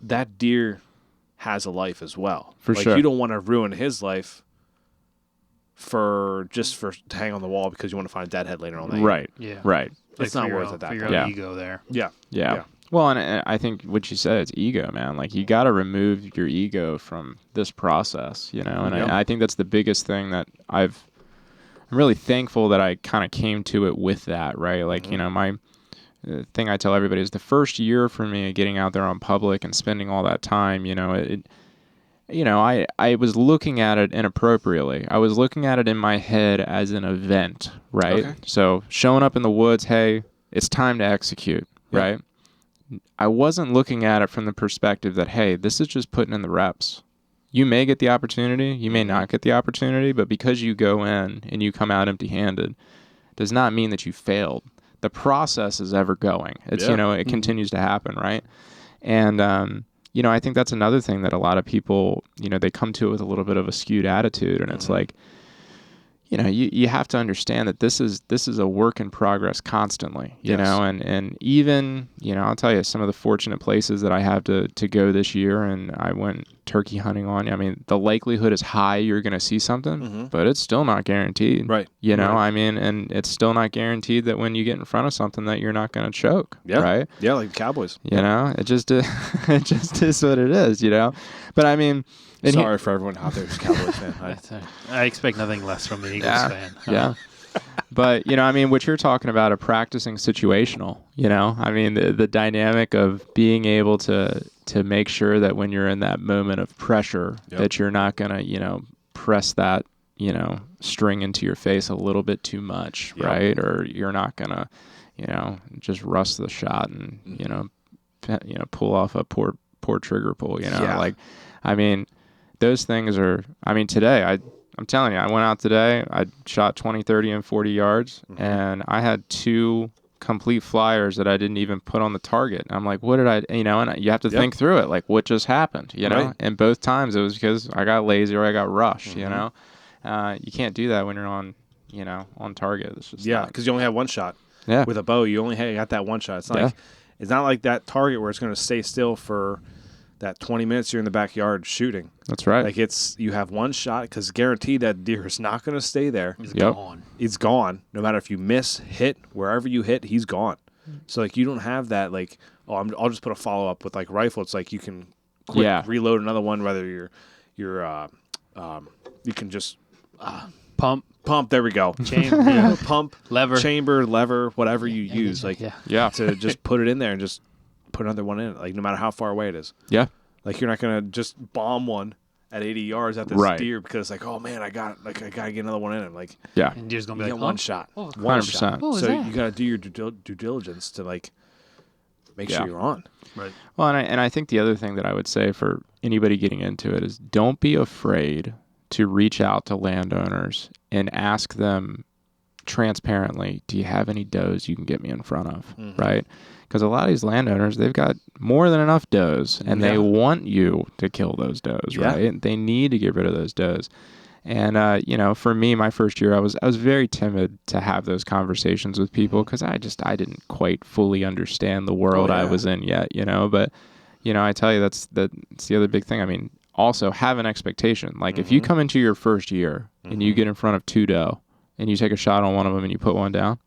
Speaker 3: that deer has a life as well.
Speaker 1: For
Speaker 3: like,
Speaker 1: sure.
Speaker 3: You don't want to ruin his life for to hang on the wall because you want to find a deadhead later on that year.
Speaker 1: Right.
Speaker 2: Yeah.
Speaker 1: Right.
Speaker 3: It's not worth it. That
Speaker 2: figure
Speaker 3: point.
Speaker 2: out ego there.
Speaker 3: Yeah.
Speaker 1: Well, and I think what you said, it's ego, man. Like, you got to remove your ego from this process, you know? And I think that's the biggest thing that I'm really thankful that I kind of came to it with that, right? Like, you know, my thing I tell everybody is the first year for me getting out there on public and spending all that time, you know, I was looking at it inappropriately. I was looking at it in my head as an event, right?
Speaker 3: Okay.
Speaker 1: So showing up in the woods, hey, it's time to execute, right? I wasn't looking at it from the perspective that, hey, this is just putting in the reps. You may get the opportunity, you may not get the opportunity, but because you go in and you come out empty-handed does not mean that you failed. The process is ever going. It's, you know, it continues to happen, right? And, you know, I think that's another thing that a lot of people, you know, they come to it with a little bit of a skewed attitude, and it's like, you know, you have to understand that this is a work in progress constantly, you know, and even, you know, I'll tell you some of the fortunate places that I have to go this year, and I went turkey hunting on. I mean, the likelihood is high you're going to see something, but it's still not guaranteed.
Speaker 3: Right.
Speaker 1: You know, I mean, and it's still not guaranteed that when you get in front of something that you're not going to choke.
Speaker 3: Yeah.
Speaker 1: Right.
Speaker 3: Yeah, like the Cowboys.
Speaker 1: You know, it just it just is what it is, you know. But I mean,
Speaker 3: sorry for everyone out there who's a Cowboys fan.
Speaker 2: I expect nothing less from the Eagles fan.
Speaker 1: Yeah. But, you know, I mean, what you're talking about, a practicing situational, you know, I mean, the dynamic of being able to make sure that when you're in that moment of pressure, that you're not going to, you know, press that, you know, string into your face a little bit too much, right? Or you're not going to, you know, just rust the shot and, you know, pull off a poor trigger pull, you know, like, I mean, those things are, I mean, today, I'm telling you, I went out today, I shot 20, 30, and 40 yards, and I had 2 complete flyers that I didn't even put on the target. I'm like, what did I, you know, and you have to think through it, like, what just happened, you know? And both times it was because I got lazy or I got rushed, you know? You can't do that when you're on, you know, on target. It's just
Speaker 3: because you only have one shot.
Speaker 1: Yeah.
Speaker 3: With a bow, you only got that one shot. It's not like that target where it's going to stay still for that 20 minutes you're in the backyard shooting.
Speaker 1: That's right.
Speaker 3: Like you have one shot because guaranteed that deer is not going to stay there.
Speaker 2: He's gone.
Speaker 3: He's gone. No matter if you miss, hit, wherever you hit, he's gone. So like you don't have that like, I'll just put a follow up with like rifle. It's like you can reload another one. Whether you can just
Speaker 2: pump.
Speaker 3: There we go. Pump,
Speaker 2: lever,
Speaker 3: chamber, lever, whatever you use. Like to just put it in there and just put another one in it, like no matter how far away it is.
Speaker 1: Yeah.
Speaker 3: Like you're not gonna just bomb one at 80 yards at this deer because it's like, oh man, I gotta get another one in him. Like
Speaker 2: and deer's gonna be like,
Speaker 3: one shot,
Speaker 1: 100%.
Speaker 3: So you gotta do your due diligence to like make sure you're on.
Speaker 2: Right.
Speaker 1: Well, and I think the other thing that I would say for anybody getting into it is don't be afraid to reach out to landowners and ask them transparently, do you have any does you can get me in front of, right? Because a lot of these landowners, they've got more than enough does, and they want you to kill those does, right? And they need to get rid of those does. And you know, for me, my first year, I was very timid to have those conversations with people because I didn't quite fully understand the world I was in yet, you know. But you know, I tell you, that's the other big thing. I mean, also have an expectation. Like if you come into your first year and you get in front of 2 doe and you take a shot on one of them and you put one down,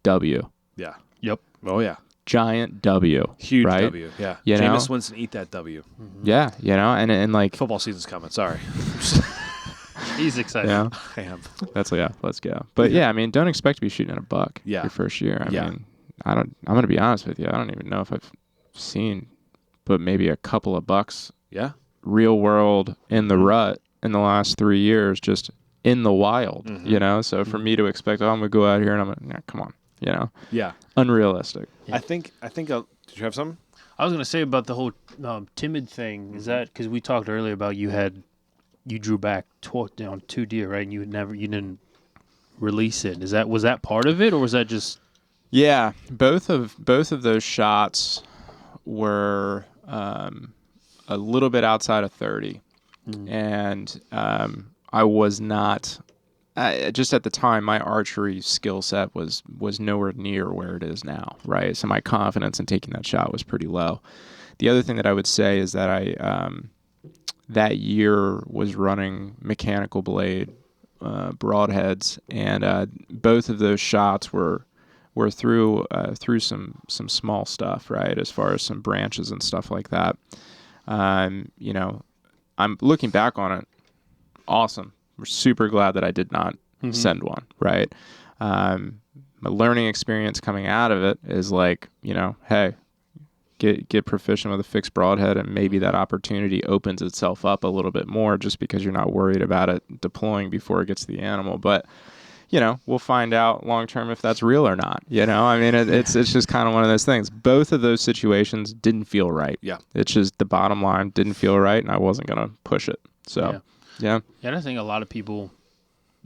Speaker 1: W.
Speaker 3: Yeah.
Speaker 2: Yep.
Speaker 3: Oh yeah.
Speaker 1: Giant W.
Speaker 3: Huge
Speaker 1: right?
Speaker 3: W. Yeah.
Speaker 1: You
Speaker 3: Jameis
Speaker 1: know?
Speaker 3: Winston, eat that W.
Speaker 1: Yeah, you know, and like
Speaker 3: Football season's coming. Sorry.
Speaker 2: He's excited.
Speaker 1: Yeah,
Speaker 3: I am.
Speaker 1: let's go. But yeah, I mean, don't expect to be shooting at a buck your first year. I mean, I'm going to be honest with you. I don't even know if I've seen but maybe a couple of bucks.
Speaker 3: Yeah.
Speaker 1: Real world in the rut in the last 3 years, just in the wild, you know? So for me to expect, I'm going to go out here and I'm going to, come on, you know?
Speaker 3: Yeah.
Speaker 1: Unrealistic.
Speaker 3: Yeah. I think, did you have something?
Speaker 2: I was going to say about the whole timid thing. Is that, because we talked earlier about you drew back 2 deer, right? And you didn't release it. Was that part of it, or was that just?
Speaker 1: Yeah. Both of those shots were, a little bit outside of 30. And I was not, just at the time, my archery skill set was nowhere near where it is now, right? So my confidence in taking that shot was pretty low. The other thing that I would say is that I, that year was running mechanical blade broadheads, and both of those shots were through some small stuff, right? As far as some branches and stuff like that. You know, I'm looking back on it. Awesome. We're super glad that I did not send one, right? My learning experience coming out of it is like, you know, hey, get proficient with a fixed broadhead, and maybe that opportunity opens itself up a little bit more just because you're not worried about it deploying before it gets to the animal. But you know, we'll find out long term if that's real or not. You know, I mean, it's just kind of one of those things. Both of those situations didn't feel right. Yeah. It's just the bottom line didn't feel right, and I wasn't going to push it. So, yeah.
Speaker 2: Yeah, I think a lot of people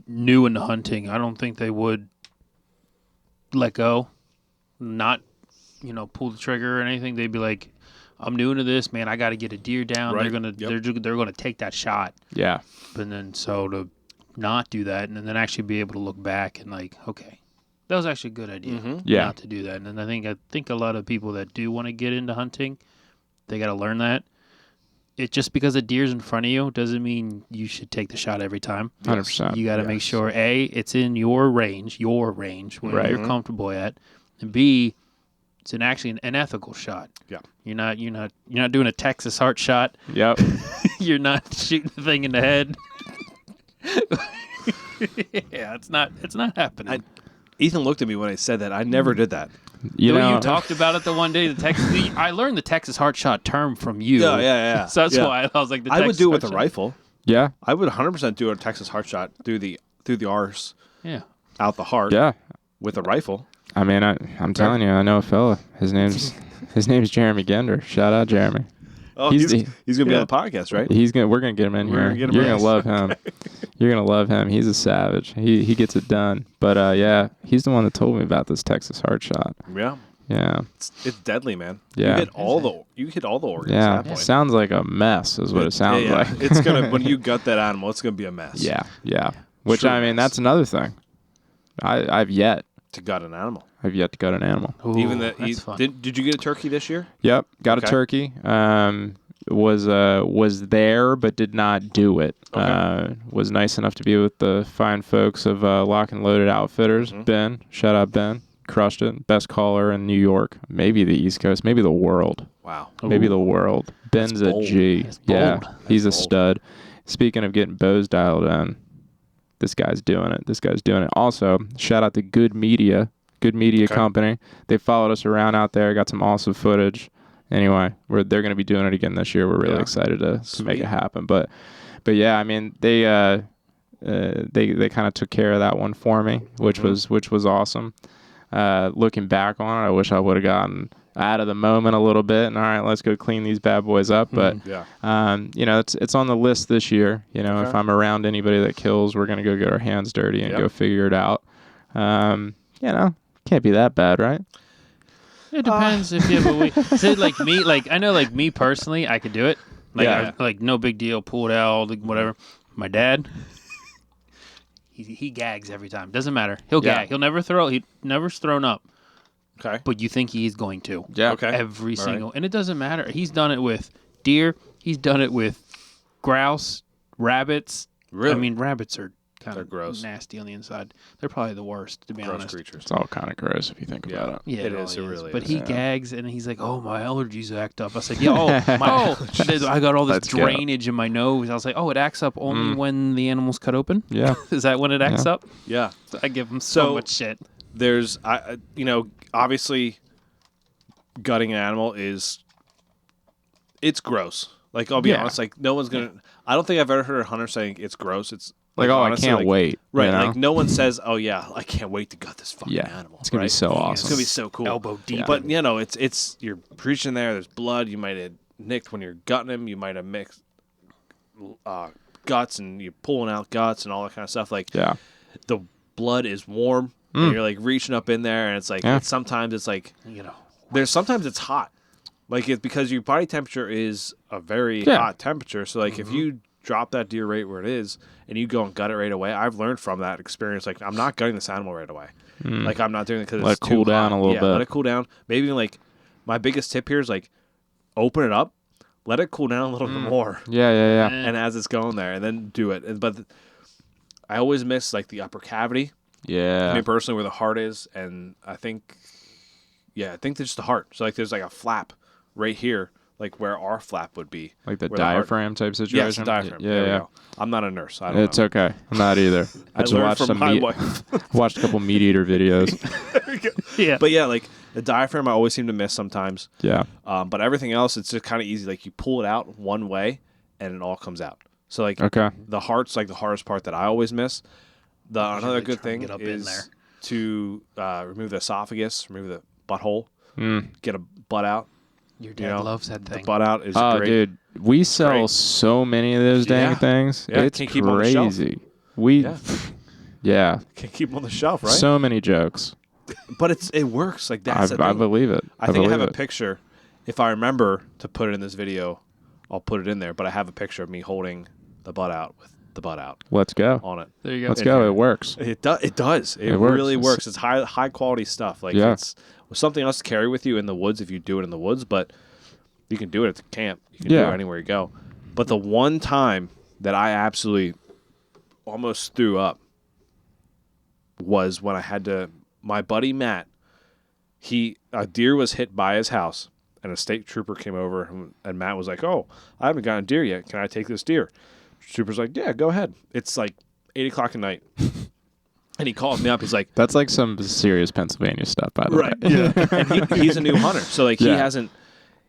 Speaker 2: new into hunting, I don't think they would let go, not, you know, pull the trigger or anything. They'd be like, I'm new into this, man. I got to get a deer down. Right. They're gonna take that shot.
Speaker 1: Yeah.
Speaker 2: And then so to not do that, and then actually be able to look back and like, okay, that was actually a good idea
Speaker 1: Yeah.
Speaker 2: not to do that. And I think a lot of people that do want to get into hunting, they got to learn that. It just because a deer's in front of you doesn't mean you should take the shot every time.
Speaker 1: 100%.
Speaker 2: You got to make sure A, it's in your range where you're comfortable at, and B, it's actually an ethical shot.
Speaker 3: Yeah.
Speaker 2: You're not doing a Texas heart shot.
Speaker 1: Yep.
Speaker 2: You're not shooting the thing in the head. Yeah, it's not happening.
Speaker 3: Ethan looked at me when I said that. I never did that.
Speaker 1: You know,
Speaker 2: you talked about it the one day. I learned the Texas heart shot term from you.
Speaker 3: Yeah.
Speaker 2: So that's why I was like,
Speaker 3: I would do it with a rifle.
Speaker 1: yeah.
Speaker 3: I would 100% do a Texas heart shot through the arse, out the heart.
Speaker 1: Yeah.
Speaker 3: With a rifle.
Speaker 1: I mean, I'm telling you, I know a fella. His name's Jeremy Gender. Shout out, Jeremy.
Speaker 3: Oh, he's gonna be on the podcast, right?
Speaker 1: We're gonna get him in here. You're gonna love him. You're gonna love him. He's a savage. He gets it done. But yeah, he's the one that told me about this Texas heart shot.
Speaker 3: Yeah.
Speaker 1: Yeah.
Speaker 3: It's deadly, man.
Speaker 1: Yeah.
Speaker 3: You hit all the organs at
Speaker 1: Yeah.
Speaker 3: that point.
Speaker 1: Sounds like a mess, is what it sounds like.
Speaker 3: It's gonna when you gut that animal, it's gonna be a mess.
Speaker 1: Yeah. Which
Speaker 3: True
Speaker 1: I mean,
Speaker 3: mess.
Speaker 1: that's another thing. I've yet
Speaker 3: To gut an animal.
Speaker 1: to gut an animal.
Speaker 2: Ooh,
Speaker 3: Even that.
Speaker 2: that's fun.
Speaker 3: Did you get a turkey this year?
Speaker 1: Yep, got
Speaker 3: Okay.
Speaker 1: a turkey. Was there but did not do it.
Speaker 3: Okay.
Speaker 1: Was nice enough to be with the fine folks of Lock and Loaded Outfitters. Ben, shout out Ben, crushed it. Best caller in New York, maybe the East Coast, maybe the world,
Speaker 3: Wow.
Speaker 1: maybe the world. Ben's a
Speaker 3: bold.
Speaker 1: G.
Speaker 2: That's
Speaker 1: Yeah,
Speaker 2: bold.
Speaker 1: he's a
Speaker 3: bold.
Speaker 1: stud. Speaking of getting bows dialed in, this guy's doing it. Also, shout out to Good Media
Speaker 3: Okay.
Speaker 1: Company. They followed us around out there, got some awesome footage. Anyway, they're going to be doing it again this year. We're really excited to make it happen. But yeah, I mean, they kind of took care of that one for me, which was awesome. Looking back on it, I wish I would have gotten out of the moment a little bit and all right, let's go clean these bad boys up. But you know, it's on the list this year. You know, if I'm around anybody that kills, we're gonna go get our hands dirty and go figure it out. You know, can't be that bad, right?
Speaker 2: It depends if you have a week. Say like me, like I know, like me personally, I could do it. Like, like no big deal, pull it out, like, whatever. My dad, he gags every time. Doesn't matter. He'll gag. He'll never throw. He never's thrown up.
Speaker 3: Okay.
Speaker 2: But you think he's going to?
Speaker 1: Yeah.
Speaker 3: Okay.
Speaker 2: Every
Speaker 3: All
Speaker 2: single, and it doesn't matter. He's done it with deer. He's done it with grouse, rabbits.
Speaker 3: Really?
Speaker 2: I mean, rabbits are kind
Speaker 3: They're
Speaker 2: of
Speaker 3: gross.
Speaker 2: nasty on the inside. They're probably the worst, to be
Speaker 3: Gross
Speaker 2: honest.
Speaker 3: creatures.
Speaker 1: It's all kind of gross if you think about it.
Speaker 2: Yeah,
Speaker 3: It is. It really
Speaker 2: But
Speaker 3: is.
Speaker 2: he gags and he's like, "Oh, my allergies act up." I said, "Yeah, I got all this
Speaker 1: Let's go.
Speaker 2: drainage in my nose." I was like, "Oh, it acts up only when the animal's cut open."
Speaker 1: Yeah.
Speaker 2: Is that when it acts up?
Speaker 3: Yeah.
Speaker 2: So I give him so
Speaker 3: So-
Speaker 2: much shit.
Speaker 3: There's, you know, obviously, gutting an animal it's gross. Like, I'll be honest. Like, no one's gonna. I don't think I've ever heard a hunter saying it's gross. It's
Speaker 1: Like,
Speaker 3: honestly,
Speaker 1: I can't wait.
Speaker 3: Right.
Speaker 1: You know?
Speaker 3: Like, no one says, "Oh yeah, I can't wait to gut this fucking animal."
Speaker 1: It's gonna be so awesome.
Speaker 3: It's gonna be so cool.
Speaker 2: Elbow deep.
Speaker 3: But you know, it's you're preaching there. There's blood. You might have nicked when you're gutting him. You might have mixed guts and you're pulling out guts and all that kind of stuff. Like, the blood is warm. And you're like reaching up in there, and it's like sometimes it's like,
Speaker 2: You know,
Speaker 3: sometimes it's hot. Like, it's because your body temperature is a very hot temperature. So like if you drop that deer right where it is and you go and gut it right away, I've learned from that experience. Like, I'm not gutting this animal right away. Like, I'm not doing it because
Speaker 1: Let
Speaker 3: it's
Speaker 1: it cool
Speaker 3: too
Speaker 1: down
Speaker 3: hot.
Speaker 1: a little bit.
Speaker 3: Let it cool down. Maybe even like my biggest tip here is like open it up, let it cool down a little bit more.
Speaker 1: Yeah.
Speaker 3: And as it's going there, and then do it. But I always miss like the upper cavity.
Speaker 1: Yeah.
Speaker 3: I mean, personally, where the heart is, and I think there's just the heart. So like, there's like a flap right here, like where our flap would be,
Speaker 1: Like the
Speaker 3: where the heart-
Speaker 1: diaphragm type situation?
Speaker 3: Yes, diaphragm.
Speaker 1: Yeah,
Speaker 3: There we
Speaker 1: yeah.
Speaker 3: go. I'm not a nurse. I don't
Speaker 1: It's
Speaker 3: know.
Speaker 1: okay. I'm not either. I just
Speaker 3: learned
Speaker 1: watched
Speaker 3: from
Speaker 1: some
Speaker 3: my wife.
Speaker 1: watched a couple meat eater videos.
Speaker 2: yeah.
Speaker 3: But yeah, like the diaphragm, I always seem to miss sometimes.
Speaker 1: Yeah.
Speaker 3: But everything else, it's just kind of easy. Like, you pull it out one way, and it all comes out. So like,
Speaker 1: Okay.
Speaker 3: the heart's like the hardest part that I always miss. Another
Speaker 2: really
Speaker 3: good
Speaker 2: try and
Speaker 3: thing
Speaker 2: get up in
Speaker 3: is
Speaker 2: there.
Speaker 3: to remove the esophagus, remove the butthole, get a butt out.
Speaker 2: Your dad loves that
Speaker 3: The
Speaker 2: thing.
Speaker 3: butt out is
Speaker 1: Oh,
Speaker 3: great.
Speaker 1: dude, we sell
Speaker 3: Great.
Speaker 1: so many of those dang
Speaker 3: Yeah.
Speaker 1: things.
Speaker 3: Yeah,
Speaker 1: It's
Speaker 3: can't keep 'em on the shelf.
Speaker 1: crazy. We, yeah,
Speaker 3: Can't keep them on the shelf, right?
Speaker 1: so many jokes.
Speaker 3: But it works. Like, that's the thing.
Speaker 1: I believe it.
Speaker 3: I think I have
Speaker 1: believe
Speaker 3: a picture. If I remember to put it in this video, I'll put it in there. But I have a picture of me holding the butt out with the butt out
Speaker 1: Let's go.
Speaker 3: on it.
Speaker 2: There you go.
Speaker 1: Let's go. It works.
Speaker 3: It does. It
Speaker 1: works.
Speaker 3: really works. It's high quality stuff. Like it's something else to carry with you in the woods if you do it in the woods, but you can do it at the camp. You can do it anywhere you go. But the one time that I absolutely almost threw up was when I had to. My buddy Matt, a deer was hit by his house, and a state trooper came over, and Matt was like, "Oh, I haven't gotten a deer yet. Can I take this deer?" Trooper's like, "Yeah, go ahead." It's like 8 o'clock at night. And he calls me up. He's like,
Speaker 1: That's like some serious Pennsylvania stuff, by the way.
Speaker 3: Yeah. And he's a new hunter. So, like, he hasn't,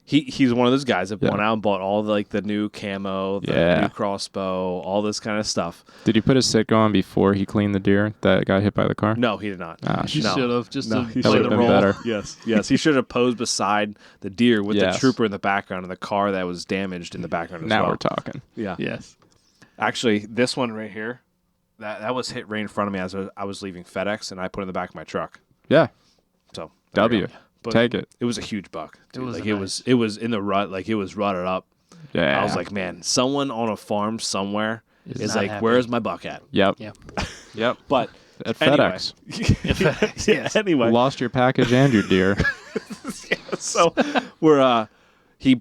Speaker 3: he's one of those guys that went out and bought all the new camo, the new crossbow, all this kind of stuff.
Speaker 1: Did he put his Sitka on before he cleaned the deer that got hit by the car?
Speaker 3: No, he did not.
Speaker 2: You should have just to
Speaker 1: That
Speaker 2: play
Speaker 1: would
Speaker 2: the
Speaker 1: have been
Speaker 2: role.
Speaker 1: better.
Speaker 3: Yes. He should have posed beside the deer with the
Speaker 1: Yes.
Speaker 3: trooper in the background and the car that was damaged in the background as well.
Speaker 1: Now we're talking.
Speaker 3: Yeah.
Speaker 2: Yes.
Speaker 3: Actually, this one right here, that was hit right in front of me as I was leaving FedEx, and I put it in the back of my truck.
Speaker 1: Yeah.
Speaker 3: So there we
Speaker 1: W.
Speaker 3: go. But
Speaker 1: Take it.
Speaker 3: It was a huge buck. Dude.
Speaker 2: It
Speaker 3: was in the rut, like it was rutted up.
Speaker 1: Yeah.
Speaker 3: I was like, man, someone on a farm somewhere is
Speaker 2: not
Speaker 3: like,
Speaker 2: happy.
Speaker 3: where's my buck at?
Speaker 1: Yep.
Speaker 2: Yeah.
Speaker 3: Yep. But
Speaker 1: At
Speaker 3: anyway.
Speaker 1: FedEx.
Speaker 3: Yeah, anyway.
Speaker 1: Lost your package and your deer.
Speaker 3: So we're he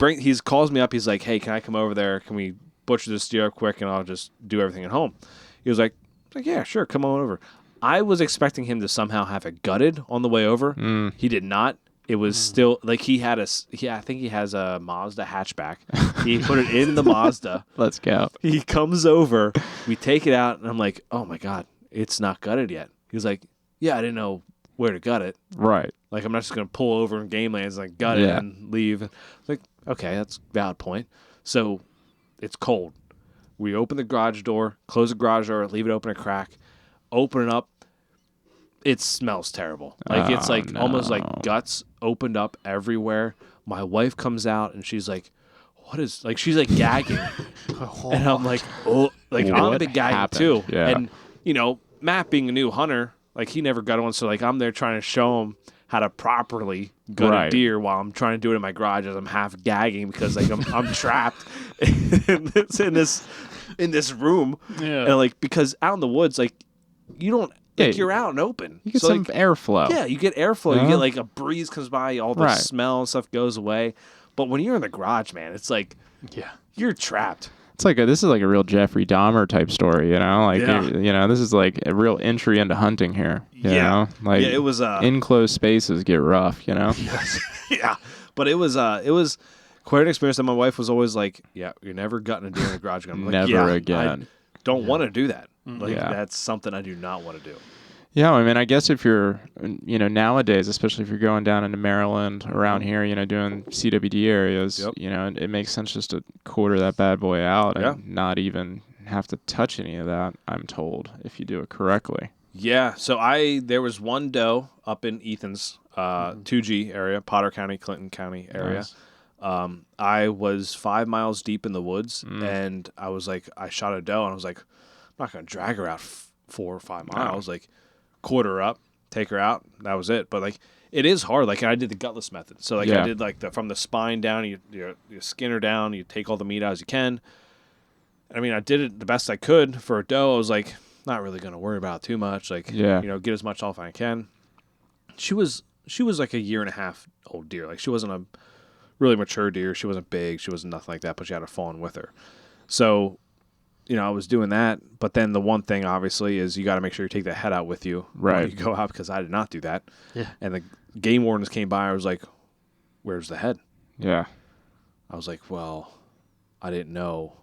Speaker 3: calls me up. He's like, hey, can I come over there? Can we butcher this deer up quick and I'll just do everything at home? He was like, yeah, sure, come on over. I was expecting him to somehow have it gutted on the way over. He did not. It was still like I think he has a Mazda hatchback. He put it in the Mazda.
Speaker 1: Let's go.
Speaker 3: He comes over, we take it out, and I'm like, oh my God, it's not gutted yet. He's like, yeah, I didn't know where to gut it.
Speaker 1: Right.
Speaker 3: Like, I'm not just going to pull over in game lands and like gut it and leave. Like, okay, that's a valid point. So it's cold. We open the garage door, close the garage door, leave it open a crack, open it up. It smells terrible. Like, it's like almost like guts opened up everywhere. My wife comes out and she's like, what is, like, she's like gagging. And I'm like, oh, like, I'm a big gagging too.
Speaker 1: Yeah.
Speaker 3: And, you know, Matt being a new hunter, like, he never got one. So, like, I'm there trying to show him how to properly gut a deer while I'm trying to do it in my garage as I'm half gagging because, like, I'm trapped in this room.
Speaker 2: Yeah.
Speaker 3: And, like, because out in the woods, like, you don't, like, you're out and open.
Speaker 1: You get
Speaker 3: so,
Speaker 1: some
Speaker 3: like,
Speaker 1: airflow.
Speaker 3: yeah, you get airflow.
Speaker 1: Yeah.
Speaker 3: You get, like, a breeze comes by, all the smell and stuff goes away. But when you're in the garage, man, it's like, you're trapped.
Speaker 1: It's like this is like a real Jeffrey Dahmer type story, you know? Like, this is like a real entry into hunting here. You know? Like,
Speaker 3: it was
Speaker 1: enclosed spaces get rough, you know?
Speaker 3: Yeah, but it was quite an experience. And my wife was always like, "Yeah, you're never gutting a deer in the garage." I'm like,
Speaker 1: Never again.
Speaker 3: I don't want to do that. Like, that's something I do not want to do.
Speaker 1: Yeah, I mean, I guess if you're, nowadays, especially if you're going down into Maryland, around here, doing CWD areas, it makes sense just to quarter that bad boy out and not even have to touch any of that, I'm told, if you do it correctly.
Speaker 3: Yeah, so there was one doe up in Ethan's 2G area, Potter County, Clinton County area. Nice. I was 5 miles deep in the woods, and I was like, I shot a doe, and I was like, I'm not going to drag her out 4 or 5 miles. Like, quarter her up, take her out. That was it. But, like, it is hard. Like, I did the gutless method. So, like, I did, like, from the spine down, you skin her down, you take all the meat out as you can. I mean, I did it the best I could for a doe. I was like, not really going to worry about it too much. Like, get as much off as I can. She was like a 1.5 year old deer. Like, she wasn't a really mature deer. She wasn't big. She wasn't nothing like that, but she had a fawn with her. So, I was doing that. But then the one thing, obviously, is you got to make sure you take the head out with you when you go out, because I did not do that.
Speaker 2: Yeah.
Speaker 3: And the game wardens came by. I was like, where's the head?
Speaker 1: Yeah.
Speaker 3: I was like, well, I didn't know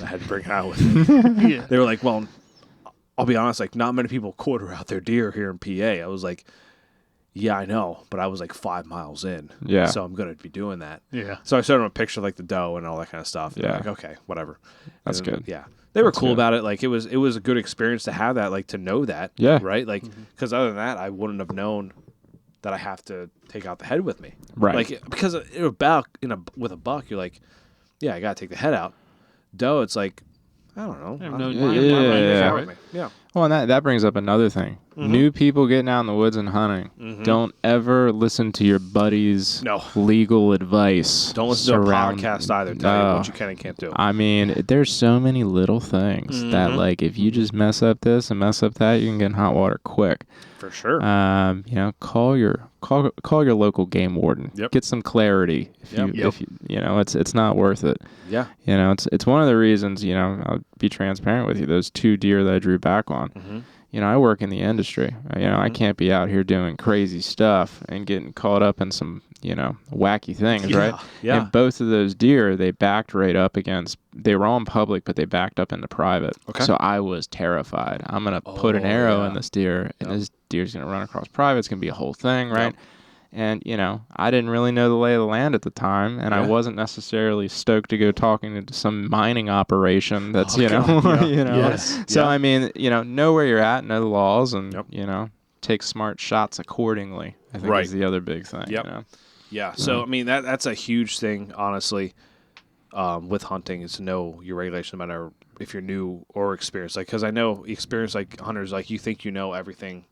Speaker 3: I had to bring it out with me. They were like, well, I'll be honest, like, not many people quarter out their deer here in PA. I was like, yeah, I know, but I was like 5 miles in.
Speaker 1: Yeah.
Speaker 3: So I'm going to be doing that.
Speaker 2: Yeah.
Speaker 3: So I showed them a picture of, like, the doe and all that kind of stuff.
Speaker 1: Yeah.
Speaker 3: Like, okay, whatever.
Speaker 1: That's good.
Speaker 3: Yeah. They were
Speaker 1: That's
Speaker 3: cool
Speaker 1: good.
Speaker 3: about it. Like, it was a good experience to have that, like, to know that.
Speaker 1: Yeah.
Speaker 3: Right? Like, because other than that, I wouldn't have known that I have to take out the head with me.
Speaker 1: Right.
Speaker 3: Like, because with a buck, you're like, yeah, I got to take the head out. Doe, it's like, I don't know.
Speaker 2: I have no
Speaker 1: Yeah.
Speaker 3: Yeah.
Speaker 1: Well, and that brings up another thing. New people getting out in the woods and hunting. Don't ever listen to your buddy's legal advice.
Speaker 3: Don't listen to a podcast either. Tell you what you can and can't do.
Speaker 1: I mean, there's so many little things that, like, if you just mess up this and mess up that, you can get in hot water quick.
Speaker 3: For sure.
Speaker 1: You know, call your local game warden. Get some clarity. If you know, it's not worth it.
Speaker 3: Yeah.
Speaker 1: You know, it's one of the reasons, you know, I'll be transparent with you. Those 2 deer that I drew back on. You know, I work in the industry. You know, I can't be out here doing crazy stuff and getting caught up in some, you know, wacky things, right?
Speaker 3: Yeah.
Speaker 1: And both of those deer, they backed right up against, they were all in public, but they backed up into private.
Speaker 3: Okay.
Speaker 1: So I was terrified. I'm going to put an arrow in this deer, and this deer's going to run across private. It's going to be a whole thing, right? And, you know, I didn't really know the lay of the land at the time, and I wasn't necessarily stoked to go talking to some mining operation that's, you know, you know.
Speaker 3: Yes.
Speaker 1: So, I mean, you know where you're at, know the laws, and, you know, take smart shots accordingly, I think is the other big thing. You know?
Speaker 3: Yeah. So, I mean, that's a huge thing, honestly, with hunting, is to know your regulation, no matter if you're new or experienced. Like, because I know experienced, like, hunters, like, you think you know everything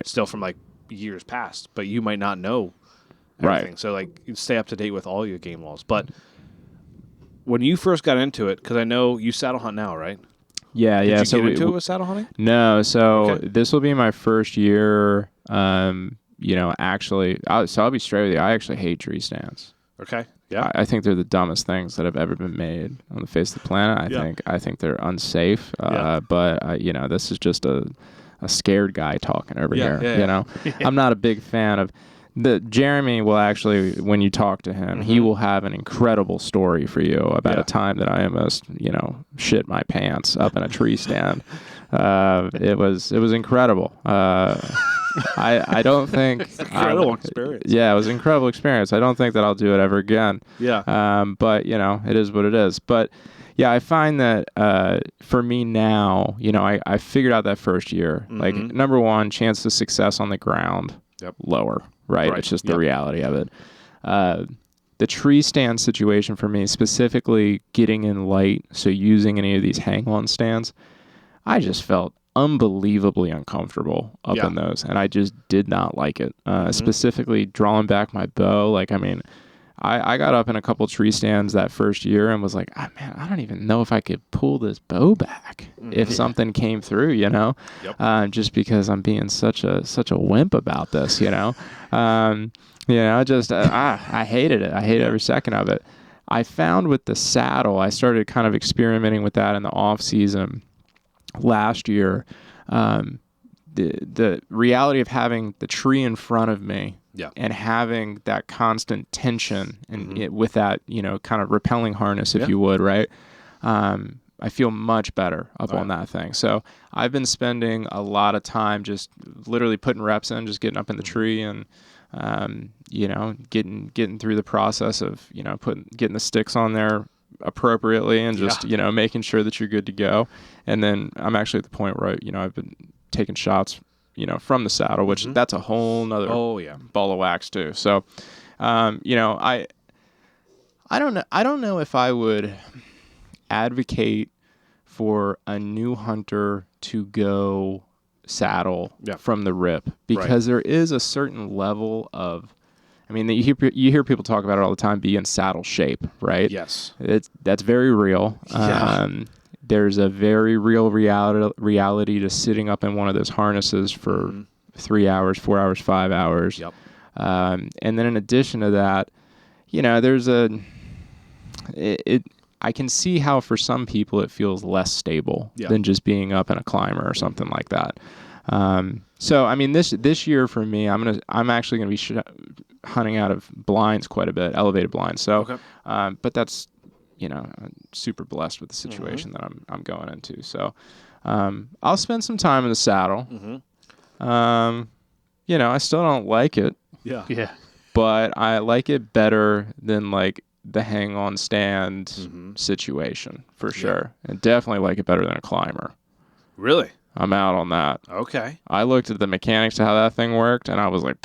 Speaker 3: still from, like, years past, but you might not know everything. So, like, you stay up to date with all your game laws. But when you first got into it, because I know you saddle hunt now, right?
Speaker 1: Yeah,
Speaker 3: Did
Speaker 1: yeah.
Speaker 3: you
Speaker 1: So
Speaker 3: get into it with saddle hunting?
Speaker 1: No, so this will be my first year. You know, actually, I'll be straight with you. I actually hate tree stands.
Speaker 3: Okay. Yeah.
Speaker 1: I think they're the dumbest things that have ever been made on the face of the planet. I think they're unsafe. But you know, this is just a scared guy talking over here. You know, I'm not a big fan of Jeremy will actually, when you talk to him, he will have an incredible story for you about a time that I almost, you know, shit my pants up in a tree stand. It was incredible. I don't think
Speaker 3: incredible experience.
Speaker 1: Yeah, it was an incredible experience. I don't think that I'll do it ever again.
Speaker 3: Yeah.
Speaker 1: But you know, it is what it is. But yeah, I find that for me now, you know, I figured out that first year, like, number one, chance of success on the ground, lower, right? It's just the reality of it. The tree stand situation for me, specifically getting in light, so using any of these hang-on stands, I just felt unbelievably uncomfortable up in those, and I just did not like it. Specifically drawing back my bow, like, I mean, I got up in a couple tree stands that first year and was like, man, I don't even know if I could pull this bow back if something came through, you know, just because I'm being such a wimp about this, you know. You know, just I hated it. I hated every second of it. I found with the saddle, I started kind of experimenting with that in the off season last year. The reality of having the tree in front of me and having that constant tension and with that, you know, kind of repelling harness, if you would, right? I feel much better up on that thing. So I've been spending a lot of time just literally putting reps in, just getting up in the tree and, you know, getting through the process of, you know, getting the sticks on there appropriately and just, you know, making sure that you're good to go. And then I'm actually at the point where, you know, I've been taking shots, you know, from the saddle, which that's a whole nother ball of wax too. So, you know, I don't know if I would advocate for a new hunter to go saddle from the rip, because there is a certain level of, I mean, you hear people talk about it all the time, be in saddle shape, right?
Speaker 3: Yes.
Speaker 1: That's very real. There's a very real reality to sitting up in one of those harnesses for 3 hours, 4 hours, 5 hours. And then in addition to that, you know, there's I can see how for some people it feels less stable than just being up in a climber or something like that. So I mean, this year for me, I'm actually gonna be hunting out of blinds quite a bit, elevated blinds. So, but that's, you know, I'm super blessed with the situation that I'm going into. So, I'll spend some time in the saddle. You know, I still don't like it. But I like it better than like the hang-on stand situation for sure, and definitely like it better than a climber.
Speaker 3: Really?
Speaker 1: I'm out on that.
Speaker 3: Okay.
Speaker 1: I looked at the mechanics of how that thing worked, and I was like,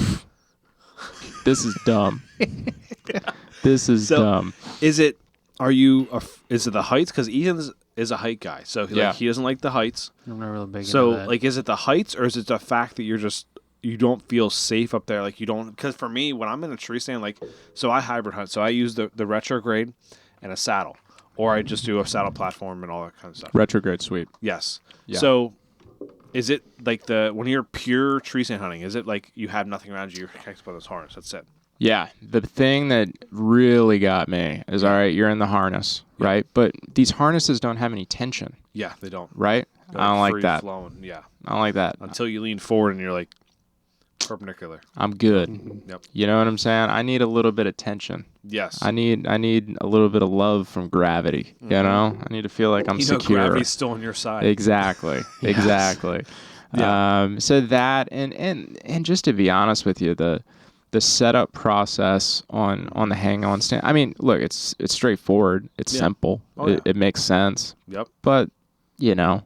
Speaker 1: this is dumb. This is dumb.
Speaker 3: Is it the heights? Because Ethan's is a height guy, so
Speaker 1: Yeah.
Speaker 3: he doesn't like the heights.
Speaker 2: I'm not really big
Speaker 3: So
Speaker 2: into that.
Speaker 3: like, is it the heights or is it the fact that you don't feel safe up there? Like you don't, because for me, when I'm in a tree stand, like, so I hybrid hunt, so I use the retrograde and a saddle, or I just do a saddle platform and all that kind of stuff.
Speaker 1: Retrograde sweep.
Speaker 3: Yes.
Speaker 1: Yeah.
Speaker 3: So, is it like when you're pure tree stand hunting? Is it like you have nothing around you? You're connected by this harness. That's it.
Speaker 1: Yeah, the thing that really got me is, all right, you're in the harness, right? But these harnesses don't have any tension,
Speaker 3: Yeah, they don't.
Speaker 1: right?
Speaker 3: They're
Speaker 1: I don't like
Speaker 3: free
Speaker 1: that.
Speaker 3: flowing. Yeah.
Speaker 1: I don't like that.
Speaker 3: Until you lean forward and you're like perpendicular.
Speaker 1: I'm good.
Speaker 3: Yep.
Speaker 1: You know what I'm saying? I need a little bit of tension.
Speaker 3: Yes.
Speaker 1: I need a little bit of love from gravity. You know, I need to feel like I'm secure.
Speaker 3: Gravity's still on your side.
Speaker 1: Exactly. Exactly.
Speaker 3: Yeah.
Speaker 1: So that and just to be honest with you, the setup process on the hang-on stand. I mean, look, it's straightforward. It's simple.
Speaker 3: Oh, yeah.
Speaker 1: It makes sense.
Speaker 3: Yep.
Speaker 1: But you know,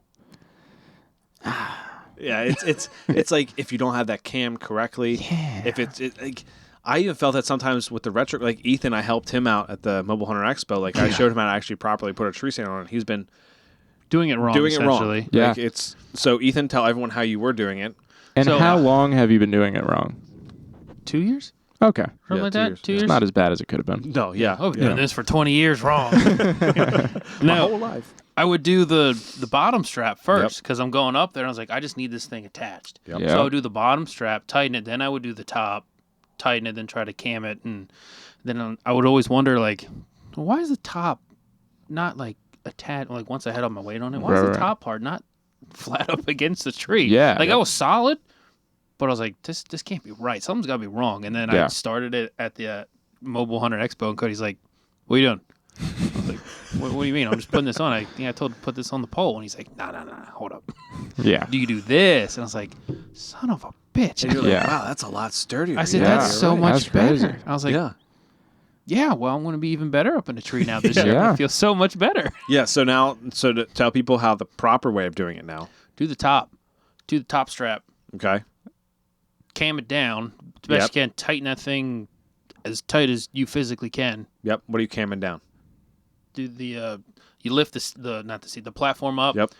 Speaker 3: Yeah, it's like if you don't have that cam correctly, if like, I even felt that sometimes with the retro, like Ethan, I helped him out at the Mobile Hunter Expo. Like I showed him how to actually properly put a tree stand on it. He's been
Speaker 2: doing it wrong. Essentially.
Speaker 1: Yeah.
Speaker 3: Like so Ethan, tell everyone how you were doing it.
Speaker 1: and
Speaker 2: So-
Speaker 1: how long have you been doing it wrong?
Speaker 2: 2 years,
Speaker 1: Okay,
Speaker 2: something
Speaker 3: Yeah,
Speaker 2: like
Speaker 3: 2
Speaker 2: that.
Speaker 3: years.
Speaker 2: 2
Speaker 1: it's
Speaker 2: years.
Speaker 1: not as bad as it could have been.
Speaker 3: No, yeah,
Speaker 2: I've been doing this for 20 years wrong.
Speaker 3: my whole
Speaker 2: No,
Speaker 3: life.
Speaker 2: I would do the bottom strap first because I'm going up there and I was like, I just need this thing attached.
Speaker 3: Yep.
Speaker 1: Yeah.
Speaker 2: So I would do the bottom strap, tighten it, then I would do the top, tighten it, then try to cam it, and then I would always wonder like, why is the top not like attached? Like once I had all my weight on it, why is
Speaker 1: Right,
Speaker 2: the top part not flat up against the tree?
Speaker 1: Yeah.
Speaker 2: like I was solid, but I was like, this can't be right. Something's got to be wrong. And then I
Speaker 1: Yeah.
Speaker 2: started it at the Mobile Hunter Expo, and Cody's like, "What are you doing?" I was like, what do you mean? I'm just putting this on. I think I told him to put this on the pole. And he's like, nah, hold up.
Speaker 1: Yeah.
Speaker 2: Do you do this? And I was like, son of a bitch.
Speaker 3: And you're like,
Speaker 1: Yeah.
Speaker 3: wow, that's a lot sturdier.
Speaker 2: I said,
Speaker 1: Yeah,
Speaker 2: that's so
Speaker 1: right.
Speaker 2: much
Speaker 1: That's crazy.
Speaker 2: better. I was like, yeah, well, I'm going to be even better up in the tree now this year.
Speaker 1: Yeah.
Speaker 2: I feel so much better.
Speaker 3: Yeah. So now, to tell people how the proper way of doing it now.
Speaker 2: Do the top. Do the top strap.
Speaker 3: Okay.
Speaker 2: Cam it down. As best
Speaker 3: Yep.
Speaker 2: you can. Tighten that thing as tight as you physically can.
Speaker 3: Yep. What are you camming down?
Speaker 2: Do the you lift the platform up.
Speaker 3: Yep.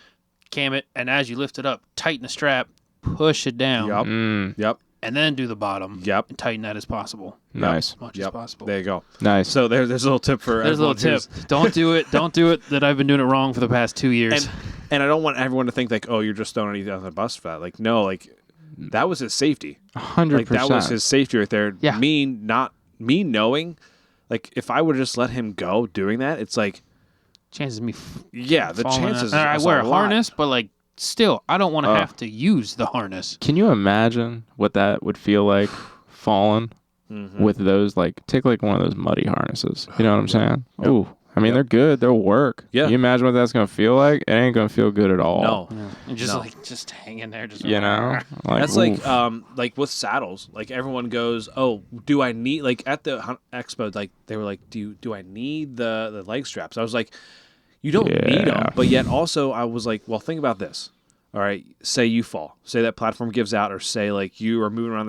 Speaker 2: Cam it, and as you lift it up, tighten the strap, push it down,
Speaker 3: Yep.
Speaker 1: Mm,
Speaker 3: Yep.
Speaker 2: and then do the bottom.
Speaker 3: Yep.
Speaker 2: And tighten that as possible.
Speaker 1: nice.
Speaker 2: As much as
Speaker 3: Yep.
Speaker 2: possible.
Speaker 3: There you go.
Speaker 1: Nice.
Speaker 3: So there's a little tip for
Speaker 2: There's a little
Speaker 3: everyone
Speaker 2: tip. Don't do it. Don't do it that I've been doing it wrong for the past 2 years.
Speaker 3: And I don't want everyone to think like, oh, you're just throwing anything on the bus for that. Like, no, like that was his safety.
Speaker 1: 100%.
Speaker 3: Like that was his safety right there.
Speaker 2: Yeah.
Speaker 3: Me knowing, like if I would just let him go doing that, it's like,
Speaker 2: Chances of me
Speaker 3: yeah, the
Speaker 2: falling
Speaker 3: chances.
Speaker 2: out. I
Speaker 3: is
Speaker 2: wear
Speaker 3: a
Speaker 2: a
Speaker 3: lot.
Speaker 2: harness, but like still, I don't want to have to use the harness.
Speaker 1: Can you imagine what that would feel like falling with those, like, take like one of those muddy harnesses. You know what I'm saying?
Speaker 3: Yep.
Speaker 1: Ooh. I mean, they're good. They'll work.
Speaker 3: Yeah.
Speaker 1: Can you imagine what that's going to feel like? It ain't going to feel good at all.
Speaker 3: No.
Speaker 2: And just
Speaker 3: No.
Speaker 2: like just hanging there, just
Speaker 1: You know?
Speaker 3: That's
Speaker 1: oof.
Speaker 3: like with saddles. Like everyone goes, oh, do I need like at the expo? Like they were like, do I need the leg straps? I was like, you don't need them,
Speaker 1: Yeah.
Speaker 3: but yet also I was like, well, think about this. All right, say you fall, say that platform gives out, or say like you are moving around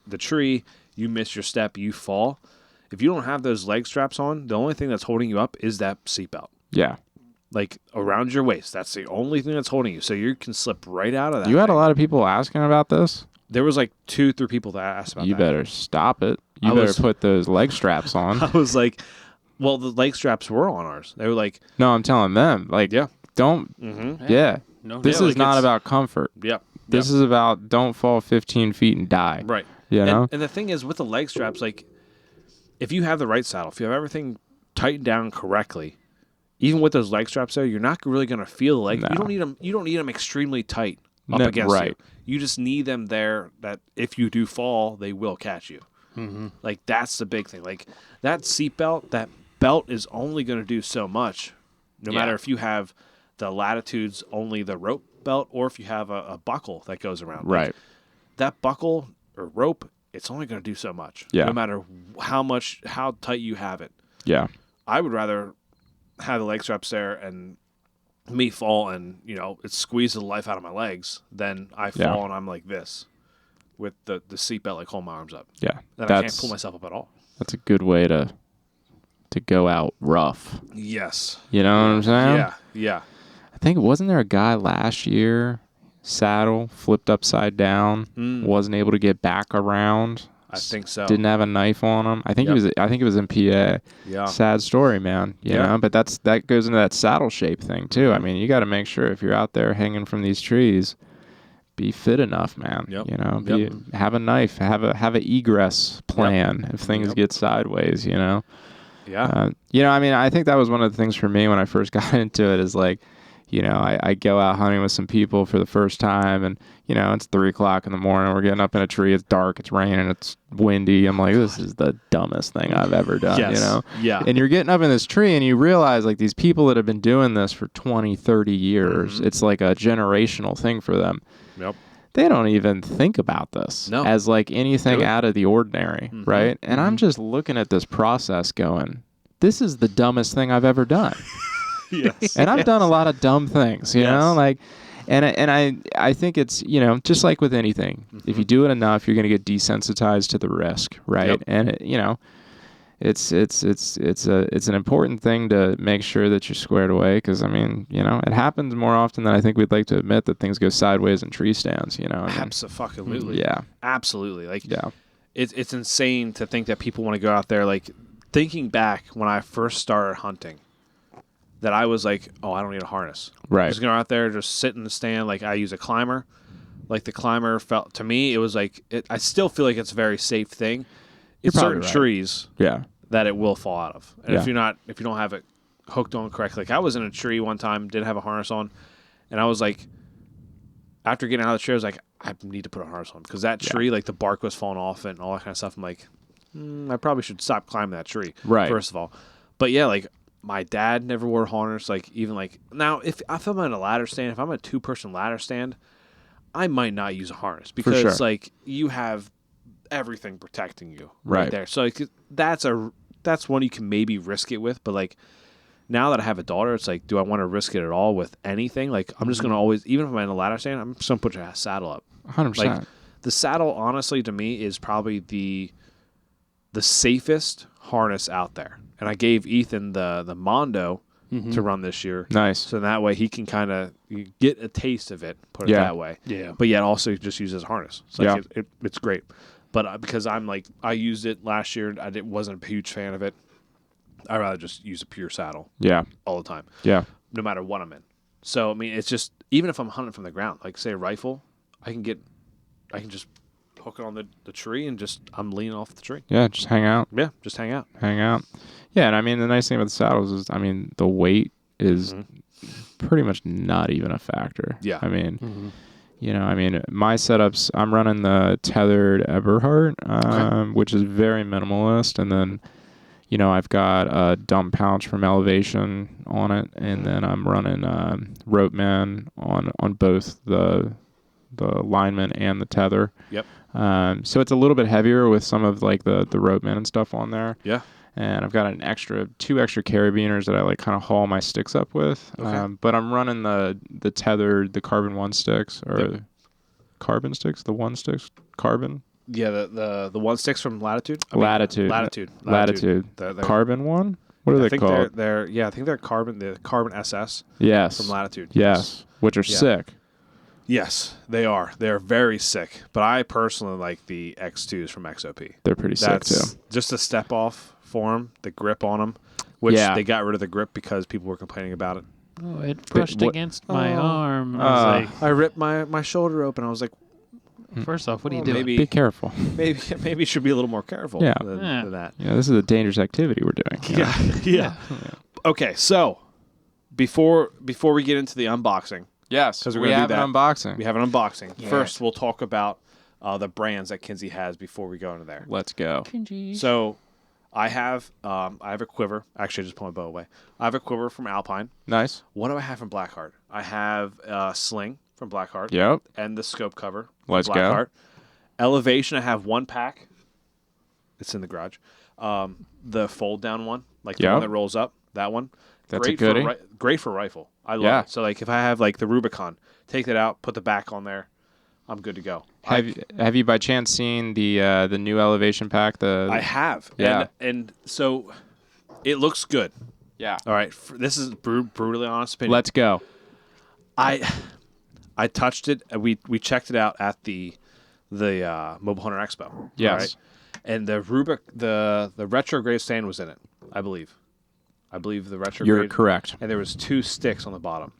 Speaker 3: the tree, you miss your step, you fall. If you don't have those leg straps on, the only thing that's holding you up is that seatbelt.
Speaker 1: Yeah.
Speaker 3: Like around your waist. That's the only thing that's holding you. So you can slip right out of that.
Speaker 1: You had a
Speaker 3: thing.
Speaker 1: lot of people asking about this.
Speaker 3: There was like 2-3 people that asked about
Speaker 1: You
Speaker 3: that.
Speaker 1: better stop it. You
Speaker 3: I
Speaker 1: better
Speaker 3: was-
Speaker 1: put those leg straps on.
Speaker 3: I was like, well, the leg straps were on ours. They were like,
Speaker 1: No, I'm telling them. Like,
Speaker 3: yeah.
Speaker 1: don't.
Speaker 3: Mm-hmm.
Speaker 1: Yeah.
Speaker 2: no,
Speaker 1: This
Speaker 3: Yeah,
Speaker 1: is
Speaker 3: like
Speaker 1: not
Speaker 3: it's-
Speaker 1: about comfort.
Speaker 3: Yep.
Speaker 1: This is about don't fall 15 feet and die.
Speaker 3: Right.
Speaker 1: You know?
Speaker 3: And the thing is, with the leg straps, like, if you have the right saddle, if you have everything tightened down correctly, even with those leg straps there, you're not really going to feel like
Speaker 1: No.
Speaker 3: you don't need them. You don't need them extremely tight up
Speaker 1: No,
Speaker 3: against
Speaker 1: right.
Speaker 3: you. You just need them there that if you do fall, they will catch you.
Speaker 2: Mm-hmm.
Speaker 3: Like that's the big thing. Like that seatbelt, that belt is only going to do so much. No
Speaker 2: Yeah.
Speaker 3: matter if you have the Latitude's only the rope belt, or if you have a buckle that goes around. Like,
Speaker 1: Right.
Speaker 3: that buckle or rope, it's only going to do so much.
Speaker 1: Yeah.
Speaker 3: No matter how tight you have it.
Speaker 1: Yeah.
Speaker 3: I would rather have the leg straps there and me fall and, it squeezes the life out of my legs than I fall
Speaker 1: Yeah.
Speaker 3: and I'm like this with the seatbelt like holding my arms up.
Speaker 1: Yeah.
Speaker 3: Then I can't pull myself up at all.
Speaker 1: That's a good way to go out rough.
Speaker 3: Yes.
Speaker 1: You know what I'm saying?
Speaker 3: Yeah. Yeah.
Speaker 1: think, wasn't there a guy last year, saddle, flipped upside down, wasn't able to get back around?
Speaker 3: I think so.
Speaker 1: Didn't have a knife on him. I think it was in PA.
Speaker 3: Yeah.
Speaker 1: Sad story, man. You know, but that goes into that saddle shape thing too. I mean, you got to make sure if you're out there hanging from these trees, be fit enough, man.
Speaker 3: Yep.
Speaker 1: You know, have a knife, have a egress plan if things get sideways. You know.
Speaker 3: Yeah.
Speaker 1: You know, I mean, I think that was one of the things for me when I first got into it is like, you know, I go out hunting with some people for the first time and, you know, it's 3:00 in the morning. We're getting up in a tree. It's dark. It's raining. It's windy. I'm like, this is the dumbest thing I've ever done, you know?
Speaker 3: Yeah.
Speaker 1: And you're getting up in this tree and you realize like these people that have been doing this for 20, 30 years, it's like a generational thing for them.
Speaker 3: Yep.
Speaker 1: They don't even think about this as like anything out of the ordinary, right? And I'm just looking at this process going, this is the dumbest thing I've ever done.
Speaker 3: Yes.
Speaker 1: And I've done a lot of dumb things, you know, like, and I think it's, you know, just like with anything, if you do it enough, you're going to get desensitized to the risk, right?
Speaker 3: Yep.
Speaker 1: And it, you know, it's an important thing to make sure that you're squared away because I mean, you know, it happens more often than I think we'd like to admit that things go sideways in tree stands, you know.
Speaker 3: Absolutely.
Speaker 1: Yeah.
Speaker 3: Absolutely. Like, it's insane to think that people want to go out there. Like, thinking back when I first started hunting, that I was like, oh, I don't need a harness.
Speaker 1: Right.
Speaker 3: Just go out there, just sit in the stand. Like, I use a climber. Like, the climber felt, to me, it was like, I still feel like it's a very safe thing. It's certain trees that it will fall out of. And if you don't have it hooked on correctly. Like, I was in a tree one time, didn't have a harness on, and I was like, after getting out of the tree, I was like, I need to put a harness on. Because that tree, like, the bark was falling off it and all that kind of stuff. I'm like, I probably should stop climbing that tree, first of all. But, yeah, like, my dad never wore a harness. Like, even like now, if I'm in a ladder stand, if I'm a 2-person ladder stand, I might not use a harness because like you have everything protecting you right there. So like, that's one you can maybe risk it with. But like now that I have a daughter, it's like, do I want to risk it at all with anything? Like I'm just gonna always, even if I'm in a ladder stand, I'm just gonna put a saddle up.
Speaker 1: 100%.
Speaker 3: Like the saddle, honestly, to me is probably the safest harness out there. And I gave Ethan the Mondo to run this year.
Speaker 1: Nice.
Speaker 3: So that way he can kind of get a taste of it, put it that way.
Speaker 2: Yeah.
Speaker 3: But yet also just use his harness. So like it's great. But because I'm like, I used it last year. I wasn't a huge fan of it. I'd rather just use a pure saddle.
Speaker 1: Yeah.
Speaker 3: All the time.
Speaker 1: Yeah.
Speaker 3: No matter what I'm in. So, I mean, it's just, even if I'm hunting from the ground, like say a rifle, I can just hook it on the tree and just, I'm leaning off the tree.
Speaker 1: Yeah, just hang out.
Speaker 3: Yeah, just hang out.
Speaker 1: Hang out. Yeah, and I mean, the nice thing about the saddles is, I mean, the weight is pretty much not even a factor.
Speaker 3: Yeah.
Speaker 1: I mean, you know, I mean, my setups, I'm running the tethered Eberhardt, which is very minimalist, and then, you know, I've got a dump pouch from Elevation on it, and then I'm running Ropeman on both the lineman and the tether.
Speaker 3: Yep.
Speaker 1: So it's a little bit heavier with some of like the Ropeman and stuff on there.
Speaker 3: Yeah.
Speaker 1: And I've got two extra carabiners that I like kind of haul my sticks up with.
Speaker 3: Okay.
Speaker 1: But I'm running the tethered, the carbon one sticks or carbon sticks, the one sticks, carbon.
Speaker 3: Yeah, the one sticks from Latitude.
Speaker 1: Latitude.
Speaker 3: They're
Speaker 1: Carbon one. What are they called?
Speaker 3: I think they're carbon. The carbon SS.
Speaker 1: Yes.
Speaker 3: From Latitude.
Speaker 1: Yes. Which are sick.
Speaker 3: Yes, they are. They're very sick. But I personally like the X2s from XOP.
Speaker 1: They're pretty sick too.
Speaker 3: Just a step off for them, the grip on them, which they got rid of the grip because people were complaining about it.
Speaker 2: Oh, it brushed against my arm. I
Speaker 3: ripped my shoulder open. I was like,
Speaker 2: first off, what are you doing?
Speaker 1: Be careful.
Speaker 3: Maybe you should be a little more careful than that.
Speaker 1: Yeah, this is a dangerous activity we're doing.
Speaker 3: Yeah. Okay, so before we get into the unboxing.
Speaker 1: Yes,
Speaker 3: because
Speaker 1: we have an unboxing.
Speaker 3: We have an unboxing.
Speaker 1: Yeah.
Speaker 3: First, we'll talk about the brands that Kinsey has before we go into there.
Speaker 1: Let's go.
Speaker 3: So, I have a quiver. Actually, I just put my bow away. I have a quiver from Alpine.
Speaker 1: Nice.
Speaker 3: What do I have from Blackheart? I have a sling from Blackheart.
Speaker 1: Yep.
Speaker 3: And the scope cover.
Speaker 1: Let's
Speaker 3: from Blackheart.
Speaker 1: go.
Speaker 3: Elevation. I have one pack. It's in the garage. The fold down one, like the one that rolls up. That one.
Speaker 1: That's a goodie.
Speaker 3: Great for rifle. I love it. So like if I have like the Rubicon, take that out, put the back on there, I'm good to go.
Speaker 1: Have you by chance seen the new Elevation pack?
Speaker 3: I have.
Speaker 1: Yeah.
Speaker 3: And so it looks good.
Speaker 1: Yeah.
Speaker 3: All right. This is brutally honest opinion.
Speaker 1: Let's go.
Speaker 3: I touched it. We checked it out at the Mobile Hunter Expo.
Speaker 1: Yes.
Speaker 3: Right? And the Rubik, the retrograde stand was in it, I believe. I believe the retrograde.
Speaker 1: You're correct.
Speaker 3: And there was 2 sticks on the bottom.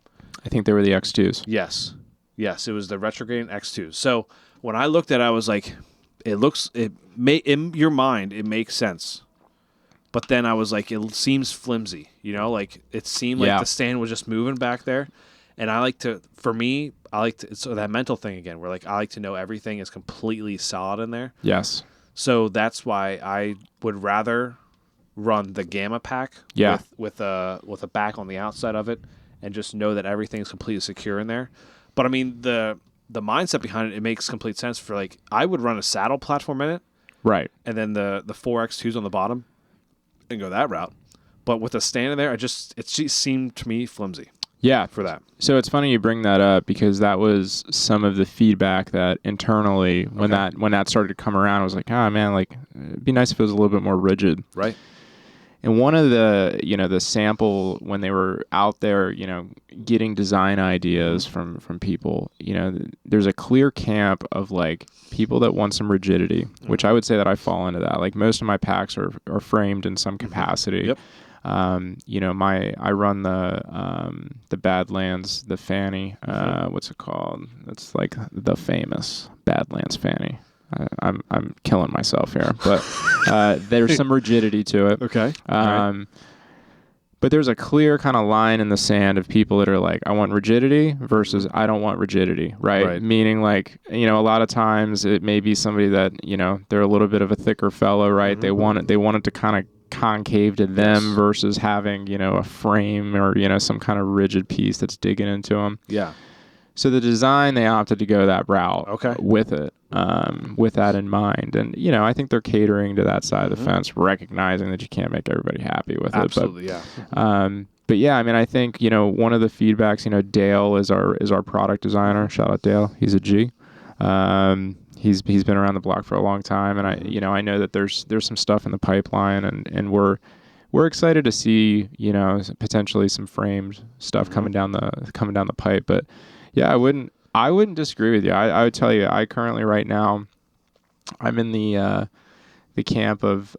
Speaker 1: I think they were the X2s.
Speaker 3: Yes. Yes, it was the retrograde and X2. So when I looked at it, I was like, in your mind, it makes sense. But then I was like, it seems flimsy, you know, like it seemed like the stand was just moving back there. And it's that mental thing again, where like I like to know everything is completely solid in there.
Speaker 1: Yes.
Speaker 3: So that's why I would rather run the Gamma pack with a back on the outside of it and just know that everything's completely secure in there. But I mean the mindset behind it makes complete sense for like I would run a saddle platform in it.
Speaker 1: Right.
Speaker 3: And then the 4X2s on the bottom and go that route. But with the stand in there, it just seemed to me flimsy.
Speaker 1: Yeah.
Speaker 3: For that.
Speaker 1: So it's funny you bring that up because that was some of the feedback that internally when that started to come around, I was like, man, like it'd be nice if it was a little bit more rigid.
Speaker 3: Right.
Speaker 1: And one of the sample when they were out there, getting design ideas from people, there's a clear camp of like people that want some rigidity, which I would say that I fall into that. Like most of my packs are framed in some capacity.
Speaker 3: Yep.
Speaker 1: I run the Badlands, the Fanny. What's it called? It's like the famous Badlands Fanny. I'm killing myself here, but there's some rigidity to it.
Speaker 3: Okay.
Speaker 1: But there's a clear kind of line in the sand of people that are like, I want rigidity versus I don't want rigidity, right? Meaning like, a lot of times it may be somebody that, they're a little bit of a thicker fellow, right? They want it to kind of concave to them versus having, a frame or, some kind of rigid piece that's digging into them.
Speaker 3: Yeah.
Speaker 1: So the design, they opted to go that route with it, with that in mind. And, I think they're catering to that side of the fence, recognizing that you can't make everybody happy with
Speaker 3: Absolutely,
Speaker 1: it. But yeah, I mean, I think, one of the feedbacks, Dale is our product designer. Shout out Dale. He's a G. He's been around the block for a long time. And I know that there's some stuff in the pipeline and we're excited to see, potentially some framed stuff coming down the pipe. But yeah, I wouldn't disagree with you. I would tell you, I currently right now, I'm in the camp of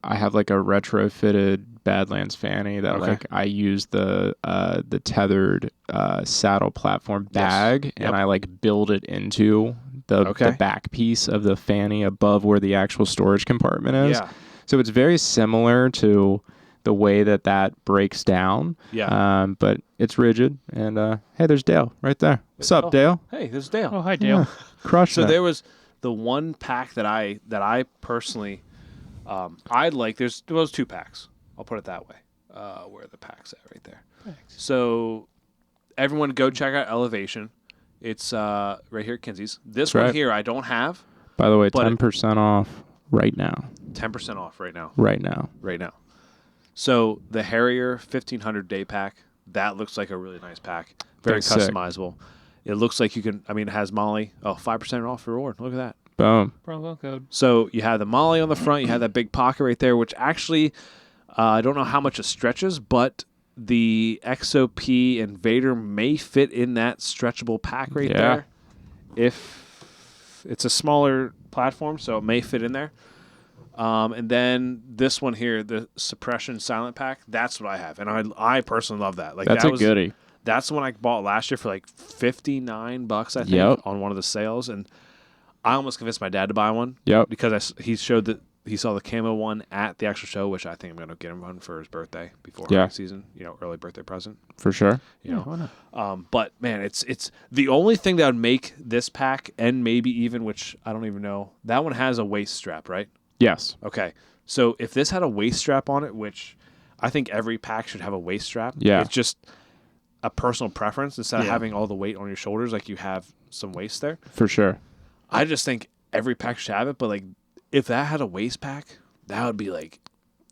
Speaker 1: I have like a retrofitted Badlands Fanny that like I use the tethered saddle platform bag and I like build it into the back piece of the Fanny above where the actual storage compartment is. Yeah. So it's very similar to the way that breaks down. Yeah. But it's rigid. And hey, there's Dale right there. What's up, Dale?
Speaker 3: Hey, there's Dale.
Speaker 2: Oh, hi, Dale.
Speaker 1: Yeah. Crushing it.
Speaker 3: There was the one pack that I personally I like. There was 2 packs. I'll put it that way. Where are the packs at? Right there. Thanks. So everyone go check out Elevation. It's right here at Kinseys. This one here I don't have.
Speaker 1: By the way, 10% off right now.
Speaker 3: 10% off right now.
Speaker 1: Right now.
Speaker 3: Right now. So the Harrier 1500 day pack, that looks like a really nice pack. Very customizable. Sick. It looks like you can, it has Molly. Oh, 5% off reward. Look at that.
Speaker 1: Boom.
Speaker 2: Promo code.
Speaker 3: So you have the Molly on the front. You have that big pocket right there, which actually, I don't know how much it stretches, but the XOP Invader may fit in that stretchable pack right there. If it's a smaller platform, so it may fit in there. And then this one here, the Suppression Silent Pack, that's what I have. And I personally love that. Like
Speaker 1: that's a goodie.
Speaker 3: That's the one I bought last year for like $59, I think, on one of the sales. And I almost convinced my dad to buy one.
Speaker 1: Yep.
Speaker 3: Because he showed that he saw the camo one at the actual show, which I think I'm going to get him one for his birthday before hunting season. Early birthday present.
Speaker 1: For sure.
Speaker 3: Why not? But man, it's the only thing that would make this pack, and maybe even, which I don't even know, that one has a waist strap, right?
Speaker 1: Yes.
Speaker 3: Okay. So if this had a waist strap on it, which I think every pack should have a waist strap.
Speaker 1: Yeah.
Speaker 3: It's just a personal preference. Instead of having all the weight on your shoulders, like you have some waist there.
Speaker 1: For sure.
Speaker 3: I just think every pack should have it. But like, if that had a waist pack, that would be like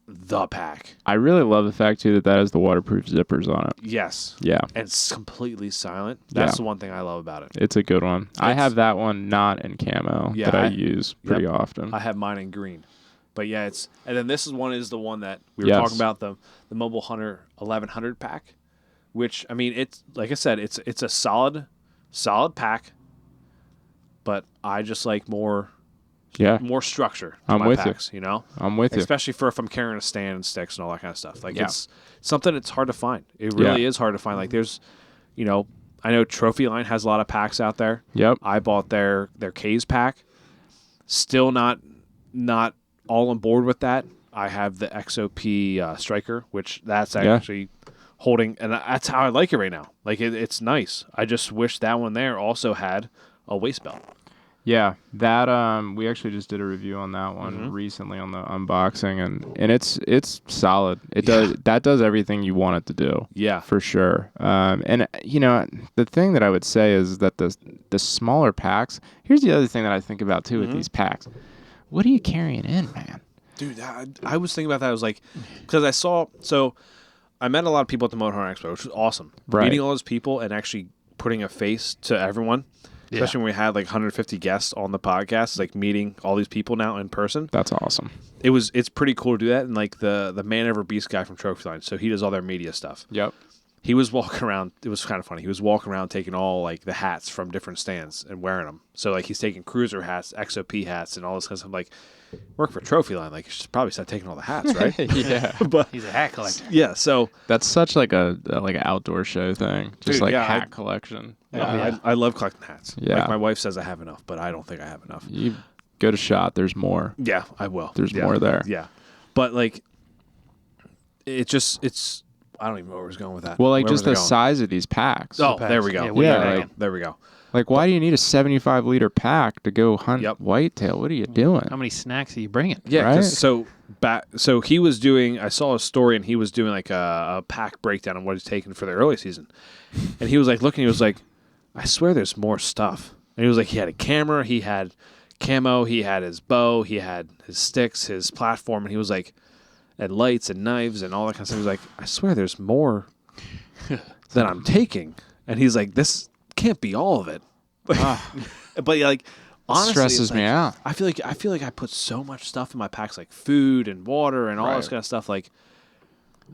Speaker 3: the pack.
Speaker 1: I really love the fact too that has the waterproof zippers on it.
Speaker 3: Yes.
Speaker 1: Yeah.
Speaker 3: And it's completely silent. That's the one thing I love about it.
Speaker 1: It's a good one. I have that one not in camo that I use pretty often.
Speaker 3: I have mine in green. But yeah, and then this is the one that we were talking about, the Mobile Hunter 1100 pack, which I mean, it's like I said, it's a solid pack, but I just like more structure to
Speaker 1: I'm
Speaker 3: my
Speaker 1: with
Speaker 3: packs, you know?
Speaker 1: I'm with you.
Speaker 3: Especially for if I'm carrying a stand and sticks and all that kind of stuff. Like it's something that's hard to find. It really is hard to find. Like there's, you know, I know Trophy Line has a lot of packs out there.
Speaker 1: Yep.
Speaker 3: I bought their K's pack. Still not all on board with that. I have the XOP Striker, which that's actually holding, and that's how I like it right now. Like it's nice. I just wish that one there also had a waist belt.
Speaker 1: Yeah, that we actually just did a review on that one recently on the unboxing, and it's solid. It does everything you want it to do.
Speaker 3: Yeah,
Speaker 1: for sure. And you know, the thing that I would say is that the smaller packs. Here's the other thing that I think about too with these packs. What are you carrying in, man?
Speaker 3: Dude, I was thinking about that. I was like, because I met a lot of people at the Motorhome Expo, which was awesome.
Speaker 1: Right.
Speaker 3: Meeting all those people and actually putting a face to everyone. Especially when we had like 150 guests on the podcast, like meeting all these people now in person.
Speaker 1: That's awesome.
Speaker 3: It's pretty cool to do that. And like the Man Over Beast guy from Trophy Line, so he does all their media stuff.
Speaker 1: Yep.
Speaker 3: He was walking around. It was kind of funny. He was walking around taking all like the hats from different stands and wearing them. So like he's taking cruiser hats, XOP hats, and all this kind of stuff. I'm like, work for Trophy Line. Like you should probably start taking all the hats, right?
Speaker 1: Yeah.
Speaker 3: But
Speaker 2: He's a hat collector.
Speaker 3: yeah. So
Speaker 1: That's such like an outdoor show thing. Just
Speaker 3: Dude,
Speaker 1: like
Speaker 3: yeah,
Speaker 1: hat collection.
Speaker 3: I love collecting hats.
Speaker 1: Yeah.
Speaker 3: Like my wife says I have enough, but I don't think I have enough.
Speaker 1: You go to SHOT, there's more.
Speaker 3: Yeah, I will.
Speaker 1: There's more there.
Speaker 3: Yeah. But like it's I don't even know where I was going with that.
Speaker 1: Well, like
Speaker 3: Where
Speaker 1: just
Speaker 3: was I
Speaker 1: the
Speaker 3: going?
Speaker 1: size of these packs.
Speaker 3: Oh, there we go. There we go.
Speaker 1: Like, why do you need a 75-liter pack to go hunt whitetail? What are you doing?
Speaker 2: How many snacks are you bringing?
Speaker 3: Yeah,
Speaker 1: Right?
Speaker 3: so he was doing. I saw a story, and he was doing like a pack breakdown on what he's taking for the early season, and he was like looking. He was like, "I swear, there's more stuff." And he was like, he had a camera, he had camo, he had his bow, he had his sticks, his platform, and he was like, and lights and knives and all that kind of stuff. He was like, "I swear, there's more than I'm taking," and he's like, "This can't be all of it." But like. Honestly,
Speaker 1: stresses me out.
Speaker 3: I feel like I put so much stuff in my packs, like food and water and all this kind of stuff. Like,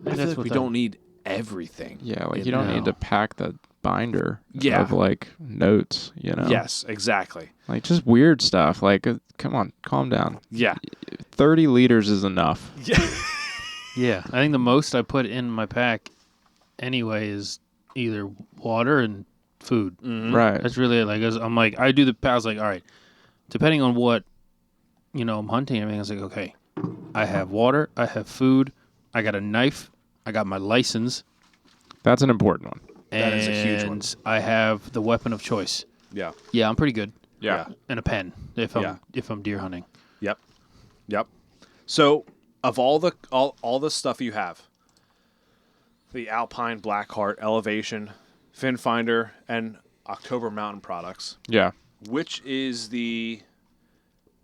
Speaker 3: I feel like we don't need everything.
Speaker 1: Yeah, like you don't need to pack the binder
Speaker 3: Yeah.
Speaker 1: of like notes, you know?
Speaker 3: Yes, exactly.
Speaker 1: Like just weird stuff. Like, come on, calm down.
Speaker 3: Yeah.
Speaker 1: 30 liters is enough.
Speaker 3: Yeah.
Speaker 2: Yeah, I think the most I put in my pack anyway is either water and food.
Speaker 1: Right.
Speaker 2: That's really like I'm like I do the I was like, all right, depending on what I'm hunting and everything, I was like, okay, I have water, I have food, I got a knife, I got my license.
Speaker 1: That's an important one.
Speaker 3: That is a huge one.
Speaker 2: And I have the weapon of choice.
Speaker 3: Yeah.
Speaker 2: Yeah, I'm pretty good.
Speaker 1: Yeah.
Speaker 2: And a pen if I'm deer hunting.
Speaker 3: Yep. So, of all the stuff you have, the Alpine, Blackheart, Elevation, Fin Finder, and October Mountain products,
Speaker 1: Yeah.
Speaker 3: which is the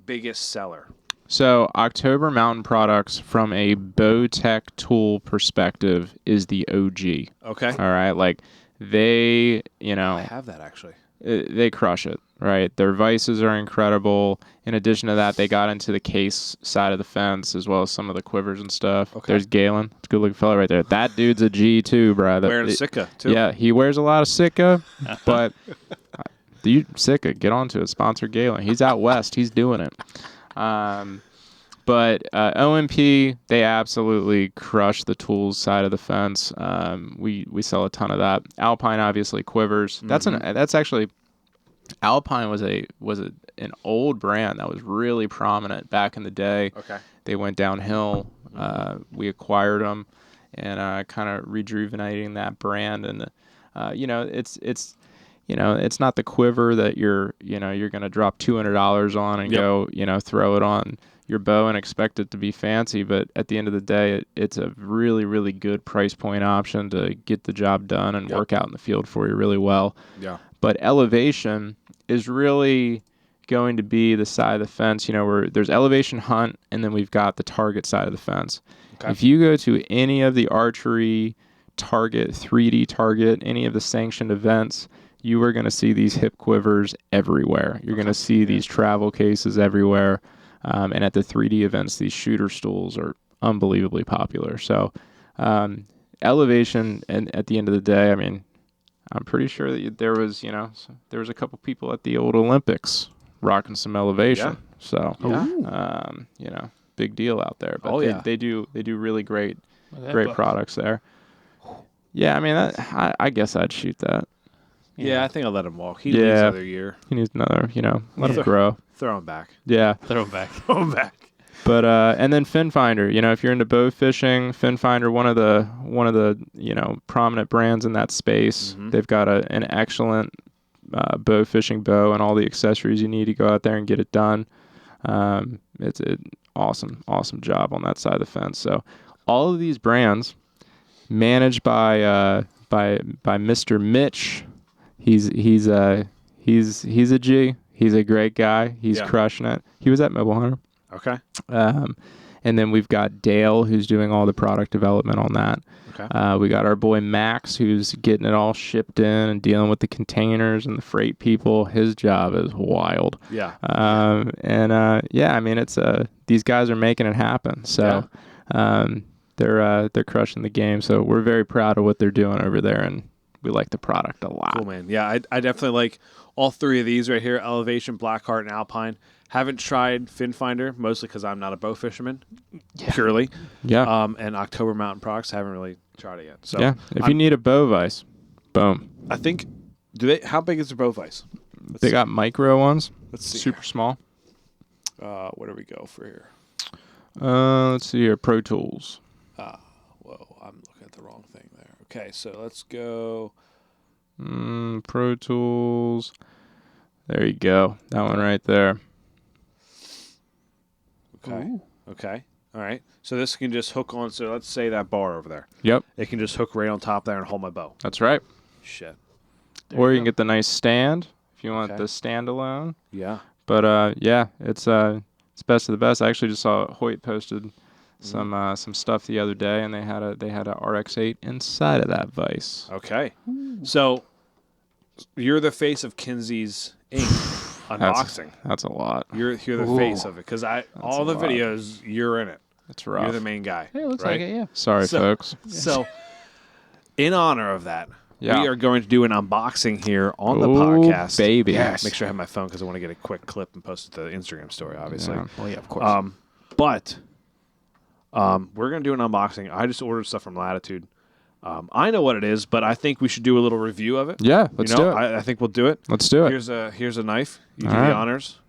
Speaker 3: biggest seller?
Speaker 1: So October Mountain Products, from a bow tech tool perspective, is the OG.
Speaker 3: Okay.
Speaker 1: All right. Like they,
Speaker 3: I have that actually.
Speaker 1: they crush it, right? Their vices are incredible. In addition to that, they got into the case side of the fence as well as some of the quivers and stuff.
Speaker 3: Okay.
Speaker 1: There's Galen. It's a good looking fella right there. That dude's a G too, bro.
Speaker 3: Wearing a Sitka too.
Speaker 1: Yeah, he wears a lot of Sitka, but Sitka, get onto it. Sponsor Galen. He's out west. He's doing it. But OMP, they absolutely crush the tools side of the fence. We sell a ton of that. Alpine, obviously, quivers. That's actually Alpine was an old brand that was really prominent back in the day.
Speaker 3: Okay.
Speaker 1: They went downhill. We acquired them, and kind of rejuvenating that brand. And it's not the quiver that you're going to drop $200 on and go throw it on your bow and expect it to be fancy, but at the end of the day, it's a really, really good price point option to get the job done and work out in the field for you really well.
Speaker 3: Yeah.
Speaker 1: But Elevation is really going to be the side of the fence, where there's Elevation Hunt, and then we've got the target side of the fence. Okay. If you go to any of the archery, target, 3D target, any of the sanctioned events, you are going to see these hip quivers everywhere. You're going to see these travel cases everywhere. And at the 3D events, these shooter stools are unbelievably popular. So elevation, and at the end of the day, I mean, I'm pretty sure that there was a couple people at the old Olympics rocking some elevation.
Speaker 3: Yeah.
Speaker 1: So
Speaker 3: Yeah.
Speaker 1: big deal out there. But they do really great products there. Yeah, I mean, I guess I'd shoot that.
Speaker 3: Yeah, I think I'll let him walk. He needs another year.
Speaker 1: He needs another, let him grow.
Speaker 3: Throw him back.
Speaker 1: Yeah.
Speaker 2: Throw him back.
Speaker 3: Throw him back.
Speaker 1: But and then fin finder, if you're into bow fishing, fin finder, one of the prominent brands in that space.
Speaker 3: Mm-hmm.
Speaker 1: They've got an excellent bow fishing bow and all the accessories you need to go out there and get it done. It's an awesome job on that side of the fence. So all of these brands managed by Mr. Mitch. He's a G. He's a great guy. He's crushing it. He was at Mobile Hunter.
Speaker 3: Okay.
Speaker 1: And then we've got Dale, who's doing all the product development on that.
Speaker 3: Okay.
Speaker 1: We got our boy Max, who's getting it all shipped in and dealing with the containers and the freight people. His job is wild.
Speaker 3: Yeah.
Speaker 1: I mean, it's these guys are making it happen. So they're crushing the game. So we're very proud of what they're doing over there, and we like the product a lot.
Speaker 3: Cool, man. Yeah, I definitely like all three of these right here: Elevation, Blackheart, and Alpine. Haven't tried Fin Finder, mostly because I'm not a bow fisherman, purely.
Speaker 1: Yeah.
Speaker 3: And October Mountain Products, haven't really tried it yet. So
Speaker 1: yeah, if you need a bow vise, boom.
Speaker 3: I think, how big is their bow vise?
Speaker 1: They got micro ones.
Speaker 3: Let's see.
Speaker 1: Super small.
Speaker 3: Where do we go for here?
Speaker 1: Let's see here. Pro Tools.
Speaker 3: Whoa, I'm looking at the wrong thing there. Okay, so let's go.
Speaker 1: Pro Tools. There you go. That one right there.
Speaker 3: Okay.
Speaker 2: Ooh.
Speaker 3: Okay. All right. So this can just hook on. So let's say that bar over there.
Speaker 1: Yep.
Speaker 3: It can just hook right on top there and hold my bow.
Speaker 1: That's right.
Speaker 3: Shit.
Speaker 1: Or you can get the nice stand if you want
Speaker 3: Okay.
Speaker 1: the standalone.
Speaker 3: Yeah.
Speaker 1: But it's best of the best. I actually just saw Hoyt posted some stuff the other day, and they had a RX-8 inside of that vise.
Speaker 3: Okay. So you're the face of Kinseys Inc. unboxing.
Speaker 1: That's a lot.
Speaker 3: You're the face of it because all the
Speaker 1: lot.
Speaker 3: videos you're in it.
Speaker 1: That's rough.
Speaker 3: You're the main guy.
Speaker 2: Hey, it looks
Speaker 3: right?
Speaker 2: like it, yeah.
Speaker 1: Sorry, folks.
Speaker 3: So, in honor of that,
Speaker 1: Yeah.
Speaker 3: we are going to do an unboxing here on the
Speaker 1: Ooh,
Speaker 3: podcast.
Speaker 1: baby.
Speaker 3: Yes. Make sure I have my phone because I want to get a quick clip and post it to the Instagram story, obviously.
Speaker 1: Yeah.
Speaker 2: Well, yeah, of course.
Speaker 3: But we're going to do an unboxing. I just ordered stuff from Latitude. I know what it is, but I think we should do a little review of it.
Speaker 1: Yeah, let's do it.
Speaker 3: I think we'll do it.
Speaker 1: Let's do it.
Speaker 3: Here's a knife. You
Speaker 1: All
Speaker 3: do
Speaker 1: right.
Speaker 3: the honors.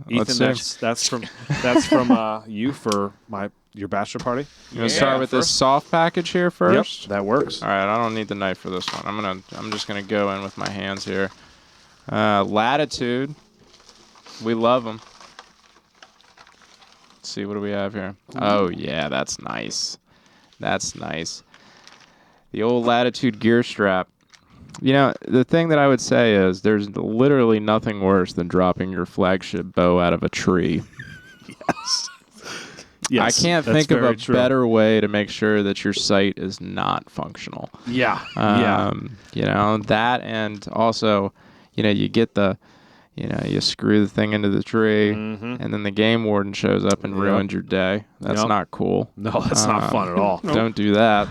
Speaker 1: Let's
Speaker 3: Ethan,
Speaker 1: see.
Speaker 3: that's from you for your bachelor party.
Speaker 1: You want to start with this soft package here first?
Speaker 3: Yep, that works.
Speaker 1: All right, I don't need the knife for this one. I'm just gonna go in with my hands here. Latitude, we love them. Let's see, what do we have here? Oh yeah, that's nice. That's nice. The old Latitude gear strap. The thing that I would say is there's literally nothing worse than dropping your flagship bow out of a tree.
Speaker 3: Yes,
Speaker 1: I can't
Speaker 3: that's
Speaker 1: think of
Speaker 3: very
Speaker 1: a
Speaker 3: true.
Speaker 1: better way to make sure that your sight is not functional.
Speaker 3: Yeah.
Speaker 1: That, and also, you get you screw the thing into the tree, and then the game warden shows up and ruins your day. That's not cool.
Speaker 3: No, that's not fun at all.
Speaker 1: Don't do that.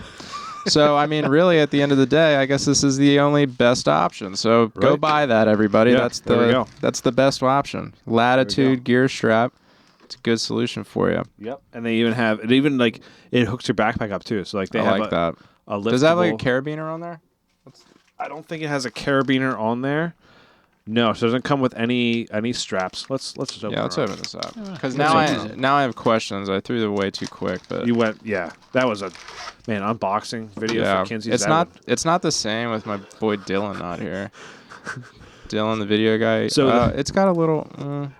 Speaker 1: So, I mean, really, at the end of the day, I guess this is the only best option. So go
Speaker 3: Right.
Speaker 1: buy that, everybody.
Speaker 3: Yeah, there we go.
Speaker 1: That's the best option. Latitude gear strap. It's a good solution for you.
Speaker 3: Yep. And they even have it. It hooks your backpack up too. So they
Speaker 1: I
Speaker 3: have
Speaker 1: like that.
Speaker 3: a liftable.
Speaker 1: Does that have like a carabiner on there?
Speaker 3: I don't think it has a carabiner on there. No, so it doesn't come with any straps. Let's just open.
Speaker 1: Let's
Speaker 3: it up.
Speaker 1: open this up. Because
Speaker 3: let's
Speaker 1: now I have questions. I threw them away too quick, but
Speaker 3: You went, yeah. That was a unboxing video for Kinseys.
Speaker 1: It's not the same with my boy Dylan not here. Dylan, the video guy.
Speaker 3: So
Speaker 1: it's got a little.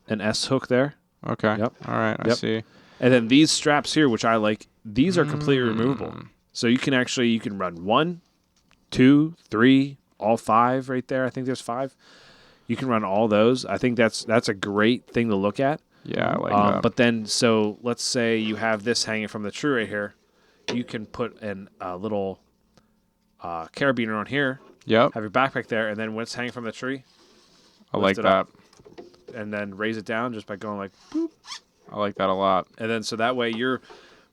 Speaker 3: an S hook there,
Speaker 1: Okay.
Speaker 3: Yep.
Speaker 1: All right. I
Speaker 3: Yep.
Speaker 1: see.
Speaker 3: and then these straps here, which I like. These are completely removable, so you can run 1, 2, 3, all 5 right there. I think there's 5. You can run all those. I think that's a great thing to look at.
Speaker 1: Yeah, I like that.
Speaker 3: But then, so let's say you have this hanging from the tree right here. You can put a little carabiner on here,
Speaker 1: Yep.
Speaker 3: have your backpack there, and then when it's hanging from the tree,
Speaker 1: I like
Speaker 3: it
Speaker 1: that.
Speaker 3: up. And then raise it down just by going like, boop.
Speaker 1: I like that a lot.
Speaker 3: And then so that way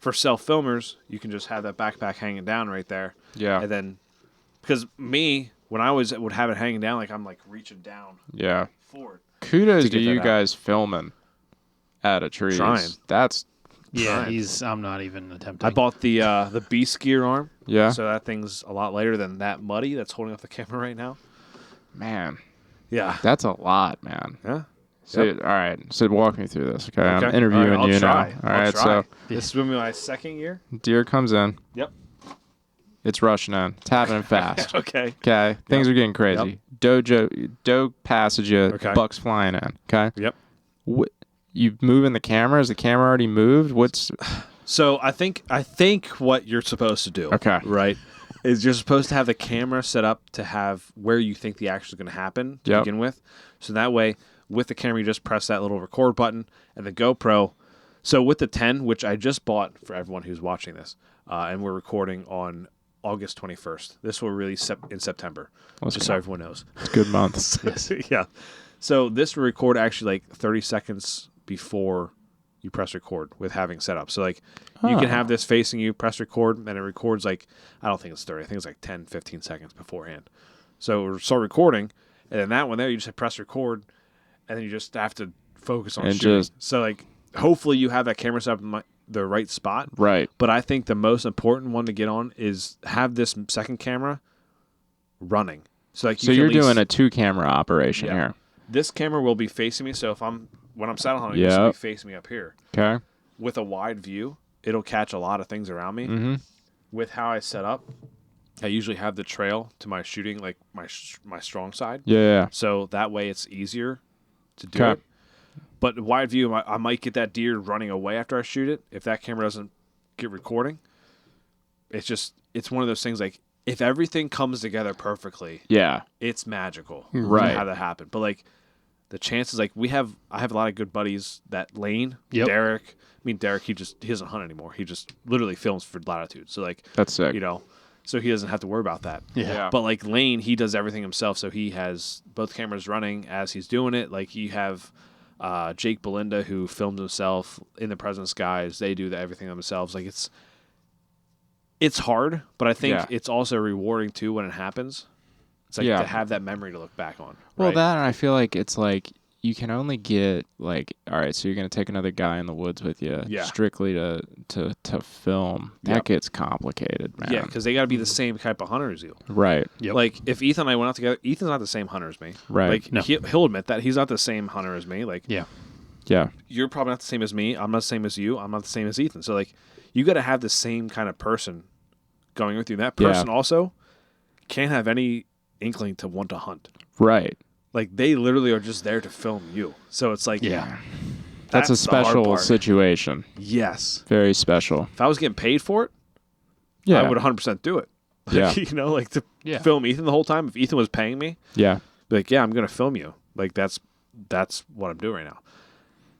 Speaker 3: for self-filmers, you can just have that backpack hanging down right there.
Speaker 1: Yeah.
Speaker 3: And then, because me, when I would have it hanging down, like I'm like reaching down
Speaker 1: Yeah.
Speaker 3: forward.
Speaker 1: Kudos to you
Speaker 3: out.
Speaker 1: guys filming out of trees.
Speaker 3: Trying.
Speaker 1: That's
Speaker 2: Yeah, I'm not even attempting.
Speaker 3: I bought the Beast Gear arm.
Speaker 1: yeah.
Speaker 3: So that thing's a lot lighter than that Muddy that's holding up the camera right now.
Speaker 1: Man,
Speaker 3: Yeah.
Speaker 1: that's a lot, man.
Speaker 3: Yeah.
Speaker 1: So,
Speaker 3: Yep.
Speaker 1: all right. So walk me through this, okay? I'm
Speaker 3: Okay.
Speaker 1: interviewing
Speaker 3: All right, I'll
Speaker 1: you
Speaker 3: try.
Speaker 1: now. All right.
Speaker 3: Try.
Speaker 1: So
Speaker 3: This will be my second year.
Speaker 1: deer comes in.
Speaker 3: Yep.
Speaker 1: It's rushing in. It's happening fast.
Speaker 3: Okay.
Speaker 1: Okay. Things are getting crazy. Doe passes you.
Speaker 3: Okay.
Speaker 1: Bucks flying in. Okay.
Speaker 3: Yep.
Speaker 1: You moving the camera? Is the camera already moved? What's
Speaker 3: So I think what you're supposed to do,
Speaker 1: Okay.
Speaker 3: right, is you're supposed to have the camera set up to have where you think the action is going to happen to
Speaker 1: Yep.
Speaker 3: begin with. So that way, with the camera, you just press that little record button, and the GoPro. So with the 10, which I just bought for everyone who's watching this, and we're recording on August 21st. This will release in September, just so everyone knows.
Speaker 1: It's a good month.
Speaker 3: Yeah. So this will record actually like 30 seconds before you press record with having set up. So like you can have this facing you, press record, and it records like, I don't think it's 30. I think it's like 10, 15 seconds beforehand. So we'll start recording, and then that one there, you just hit press record, and then you just have to focus on
Speaker 1: And
Speaker 3: shooting.
Speaker 1: just-
Speaker 3: So like hopefully you have that camera set up in the right spot.
Speaker 1: Right.
Speaker 3: But I think the most important one to get on is have this second camera running. So like
Speaker 1: So you're doing a 2-camera operation
Speaker 3: Yeah.
Speaker 1: here.
Speaker 3: this camera will be facing me. So when I'm saddle hunting,
Speaker 1: Yep.
Speaker 3: it's going to be facing me up here.
Speaker 1: Okay.
Speaker 3: With a wide view, it'll catch a lot of things around me.
Speaker 1: Mm-hmm.
Speaker 3: With how I set up, I usually have the trail to my shooting, like my strong side.
Speaker 1: Yeah.
Speaker 3: So that way it's easier to do
Speaker 1: Okay.
Speaker 3: it. But wide view, I might get that deer running away after I shoot it. If that camera doesn't get recording, it's one of those things like if everything comes together perfectly,
Speaker 1: Yeah.
Speaker 3: it's magical.
Speaker 1: Right.
Speaker 3: To have that happen. But like the chances, like I have a lot of good buddies that Lane,
Speaker 2: Yep.
Speaker 3: Derek. I mean, Derek, he doesn't hunt anymore. He just literally films for Latitude. So like,
Speaker 1: That's sick.
Speaker 3: so he doesn't have to worry about that.
Speaker 1: Yeah.
Speaker 3: But like Lane, he does everything himself. So he has both cameras running as he's doing it. Like you have Jake Belinda who filmed himself in the President's Guys. They do everything themselves. Like it's hard, but I think it's also rewarding too when it happens. It's like to have that memory to look back on.
Speaker 1: Well,
Speaker 3: right?
Speaker 1: that, and I feel like it's like you can only get like, all right, so you're gonna take another guy in the woods with you, strictly to film. That gets complicated, man.
Speaker 3: Yeah, because they got to be the same type of hunter as you.
Speaker 1: Right.
Speaker 2: Yep.
Speaker 3: Like if Ethan and I went out together, Ethan's not the same hunter as me.
Speaker 1: Right.
Speaker 3: Like
Speaker 2: No.
Speaker 3: he'll admit that he's not the same hunter as me. Like
Speaker 2: Yeah.
Speaker 1: Yeah.
Speaker 3: you're probably not the same as me. I'm not the same as you. I'm not the same as Ethan. So like you got to have the same kind of person going with you. That person also can't have any inkling to want to hunt.
Speaker 1: Right.
Speaker 3: Like they literally are just there to film you. So it's like
Speaker 1: That's a
Speaker 3: the hard
Speaker 1: special
Speaker 3: part.
Speaker 1: situation.
Speaker 3: Yes.
Speaker 1: Very special.
Speaker 3: If I was getting paid for it,
Speaker 1: Yeah.
Speaker 3: I would 100% do it.
Speaker 1: Yeah.
Speaker 3: Like, like to film Ethan the whole time. If Ethan was paying me,
Speaker 1: Yeah.
Speaker 3: be like, yeah, I'm going to film you. Like that's what I'm doing right now.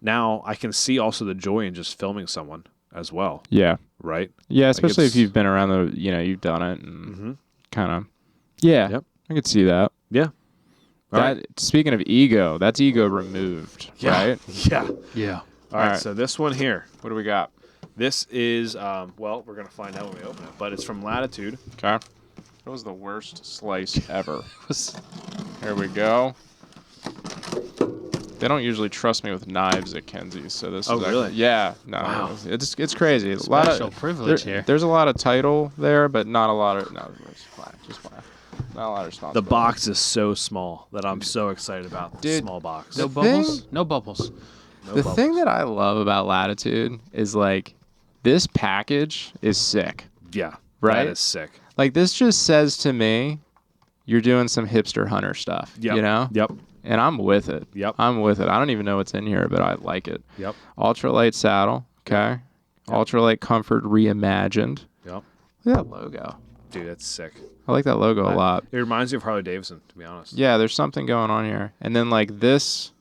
Speaker 3: Now I can see also the joy in just filming someone as well.
Speaker 1: Yeah.
Speaker 3: Right.
Speaker 1: Yeah. Especially if
Speaker 3: it's-
Speaker 1: you've been around you've done it and kind of. Yeah.
Speaker 3: Yep.
Speaker 1: I could see that.
Speaker 3: Yeah. All right.
Speaker 1: Speaking of ego, that's ego removed, right?
Speaker 3: Yeah.
Speaker 2: Yeah.
Speaker 3: All right.
Speaker 1: right.
Speaker 3: So this one here,
Speaker 1: What do we got?
Speaker 3: this is, well, we're going to find out when we open it, but it's from Latitude.
Speaker 1: Okay. That was the worst slice ever. Here we go. They don't usually trust me with knives at Kinseys, so this
Speaker 3: Oh,
Speaker 1: is
Speaker 3: really?
Speaker 1: Yeah, no,
Speaker 3: Wow.
Speaker 1: it's crazy. A
Speaker 2: Special privilege here.
Speaker 1: There's a lot of title there, but not a lot of just flat. Not a lot of
Speaker 3: The
Speaker 1: responsibility.
Speaker 3: box is so small that I'm so excited about the
Speaker 1: Dude,
Speaker 3: small box.
Speaker 2: No
Speaker 1: The
Speaker 2: bubbles?
Speaker 1: thing-
Speaker 2: No bubbles.
Speaker 3: No
Speaker 1: The
Speaker 3: bubbles.
Speaker 1: thing that I love about Latitude is like this package is sick.
Speaker 3: Yeah.
Speaker 1: Right?
Speaker 3: That is sick.
Speaker 1: Like this just says to me, you're doing some hipster hunter stuff.
Speaker 3: Yep.
Speaker 1: You know?
Speaker 3: Yep.
Speaker 1: And I'm with it.
Speaker 3: Yep.
Speaker 1: I'm with it. I don't even know what's in here, but I like it.
Speaker 3: Yep.
Speaker 1: Ultralight saddle. Okay. Ultralight comfort reimagined.
Speaker 3: Yep.
Speaker 1: Look at that logo.
Speaker 3: Dude, that's sick.
Speaker 1: I like that logo a lot.
Speaker 3: It reminds me of Harley Davidson, to be honest.
Speaker 1: Yeah, there's something going on here. And then like this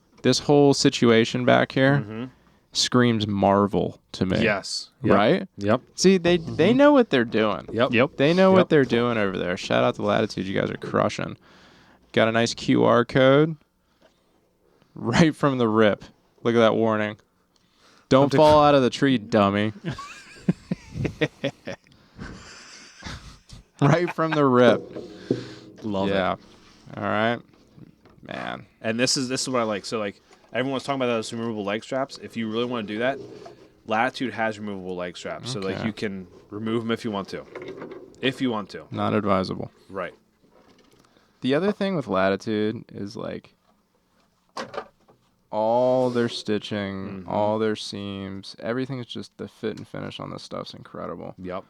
Speaker 1: whole situation back here screams Marvel to me.
Speaker 3: Yes. Yep.
Speaker 1: Right?
Speaker 3: Yep.
Speaker 1: See, they know what they're doing.
Speaker 3: Yep.
Speaker 1: They know
Speaker 3: Yep.
Speaker 1: what they're doing over there. Shout out to Latitude. You guys are crushing. Got a nice QR code right from the rip. Look at that warning. Don't fall out of the tree, dummy. Right from the rip.
Speaker 3: Love it.
Speaker 1: Yeah. All right. Man.
Speaker 3: And this is what I like. So like everyone's talking about those removable leg straps. If you really want to do that, Latitude has removable leg straps. So like
Speaker 1: Okay.
Speaker 3: you can remove them if you want to. If you want to.
Speaker 1: Not advisable.
Speaker 3: Right.
Speaker 1: The other thing with Latitude is like all their stitching, all their seams, everything's just the fit and finish on this stuff's incredible.
Speaker 3: Yep.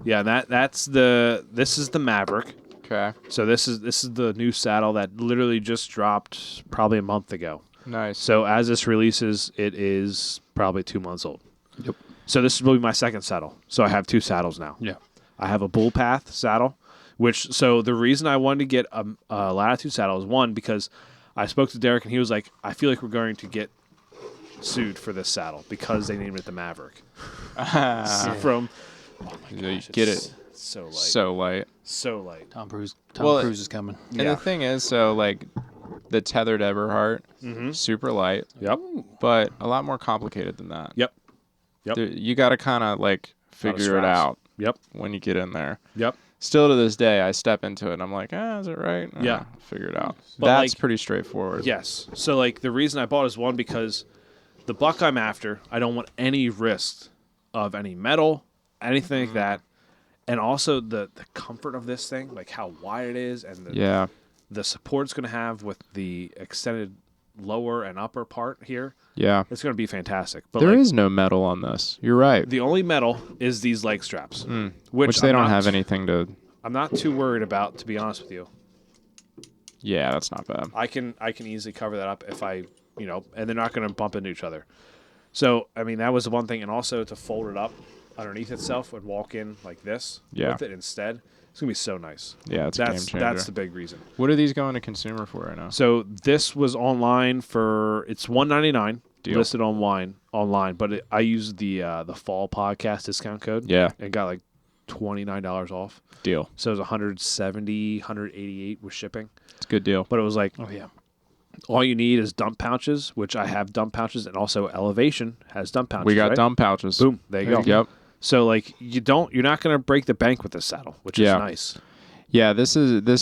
Speaker 3: Yeah, this is the Maverick.
Speaker 1: Okay.
Speaker 3: So this is the new saddle that literally just dropped probably a month ago.
Speaker 1: Nice.
Speaker 3: So as this releases, it is probably 2 months old.
Speaker 2: Yep.
Speaker 3: So this will be my second saddle. So I have 2 saddles now.
Speaker 2: Yeah.
Speaker 3: I have a Bull Path saddle, so the reason I wanted to get a Latitude saddle is one, because I spoke to Derek and he was like, I feel like we're going to get sued for this saddle because they named it the Maverick. From
Speaker 1: Get it.
Speaker 3: so light.
Speaker 1: So light.
Speaker 3: So light.
Speaker 2: Tom Cruise is coming.
Speaker 1: And the thing is, so like the tethered Everhart, super light,
Speaker 3: Yep.
Speaker 1: but a lot more complicated than that.
Speaker 3: Yep.
Speaker 1: You got to kind of like figure it
Speaker 3: straps.
Speaker 1: out
Speaker 3: Yep.
Speaker 1: when you get in there.
Speaker 3: Yep.
Speaker 1: Still to this day, I step into it and I'm like, is it right?
Speaker 3: Yeah.
Speaker 1: Figure it out.
Speaker 3: But,
Speaker 1: That's
Speaker 3: like,
Speaker 1: pretty straightforward.
Speaker 3: Yes. So like the reason I bought is one, because the buck I'm after, I don't want any risk of any metal, anything like that. And also the comfort of this thing, like how wide it is and the support it's going to have with the extended lower and upper part here.
Speaker 1: Yeah.
Speaker 3: It's going to be fantastic. But
Speaker 1: There is no metal on this. You're right.
Speaker 3: the only metal is these leg straps,
Speaker 1: Which they
Speaker 3: I'm
Speaker 1: don't
Speaker 3: not-
Speaker 1: have anything to...
Speaker 3: I'm not too worried about, to be honest with you.
Speaker 1: Yeah, that's not bad.
Speaker 3: I can easily cover that up if I, and they're not going to bump into each other. So, I mean, that was the one thing. And also to fold it up underneath itself and walk in like this with it instead. It's going to be so nice.
Speaker 1: Yeah, it's a game changer.
Speaker 3: That's the big reason.
Speaker 1: What are these going to consumer for right now?
Speaker 3: So this was online it's $199 listed online, but I used the fall podcast discount code.
Speaker 1: Yeah.
Speaker 3: And got like $29 off.
Speaker 1: Deal.
Speaker 3: So it was $170, $188 with shipping.
Speaker 1: It's a good deal.
Speaker 3: But it was like,
Speaker 2: Oh yeah.
Speaker 3: all you need is dump pouches, which I have dump pouches, and also Elevation has dump pouches.
Speaker 1: We got
Speaker 3: right?
Speaker 1: dump pouches.
Speaker 3: Boom, there you go.
Speaker 1: Yep.
Speaker 3: So like you're not going to break the bank with this saddle, which is nice.
Speaker 1: Yeah, this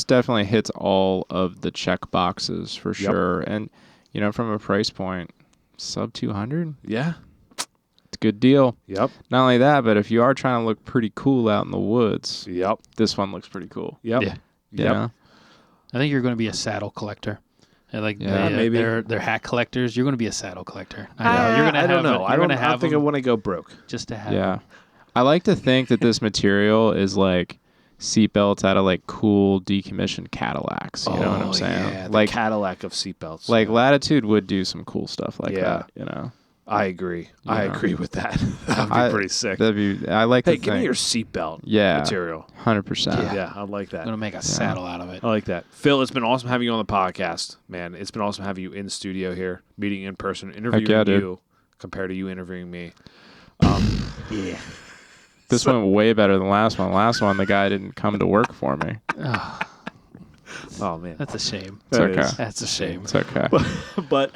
Speaker 1: definitely hits all of the check boxes for sure. And from a price point, sub 200,
Speaker 3: Yeah.
Speaker 1: it's a good deal.
Speaker 3: Yep.
Speaker 1: Not only that, but if you are trying to look pretty cool out in the woods,
Speaker 3: Yep.
Speaker 1: this one looks pretty cool.
Speaker 3: Yep.
Speaker 2: Yeah.
Speaker 1: You
Speaker 3: Yep.
Speaker 1: know?
Speaker 2: I think you're going to be a saddle collector. And like
Speaker 3: maybe.
Speaker 2: they're hat collectors. You're going to be a saddle collector. I know. You're going to
Speaker 3: I don't know. I don't think I
Speaker 2: them
Speaker 3: want to go broke.
Speaker 2: just to have.
Speaker 1: Yeah.
Speaker 2: them.
Speaker 1: I like to think that this material is like seatbelts out of like cool decommissioned Cadillacs. You know what I'm saying?
Speaker 3: Yeah, the
Speaker 1: like
Speaker 3: Cadillac of seatbelts.
Speaker 1: Like Latitude would do some cool stuff like that.
Speaker 3: I agree. I
Speaker 1: Yeah.
Speaker 3: agree with that. That would be pretty sick.
Speaker 1: I like
Speaker 3: Hey,
Speaker 1: to
Speaker 3: give me
Speaker 1: think.
Speaker 3: your seatbelt
Speaker 1: Yeah.
Speaker 3: material.
Speaker 1: 100%.
Speaker 3: Yeah, I like that.
Speaker 2: I'm going to make a saddle out of it.
Speaker 3: I like that. Phil, it's been awesome having you on the podcast, man. It's been awesome having you in the studio here, meeting in person, interviewing
Speaker 1: dude.
Speaker 3: you compared to you interviewing me.
Speaker 2: Yeah.
Speaker 1: This went way better than last one. Last one, the guy didn't come to work for me.
Speaker 3: Oh, man.
Speaker 2: That's a shame.
Speaker 1: It's
Speaker 3: That
Speaker 1: okay.
Speaker 3: is.
Speaker 2: That's a shame.
Speaker 1: It's okay.
Speaker 3: But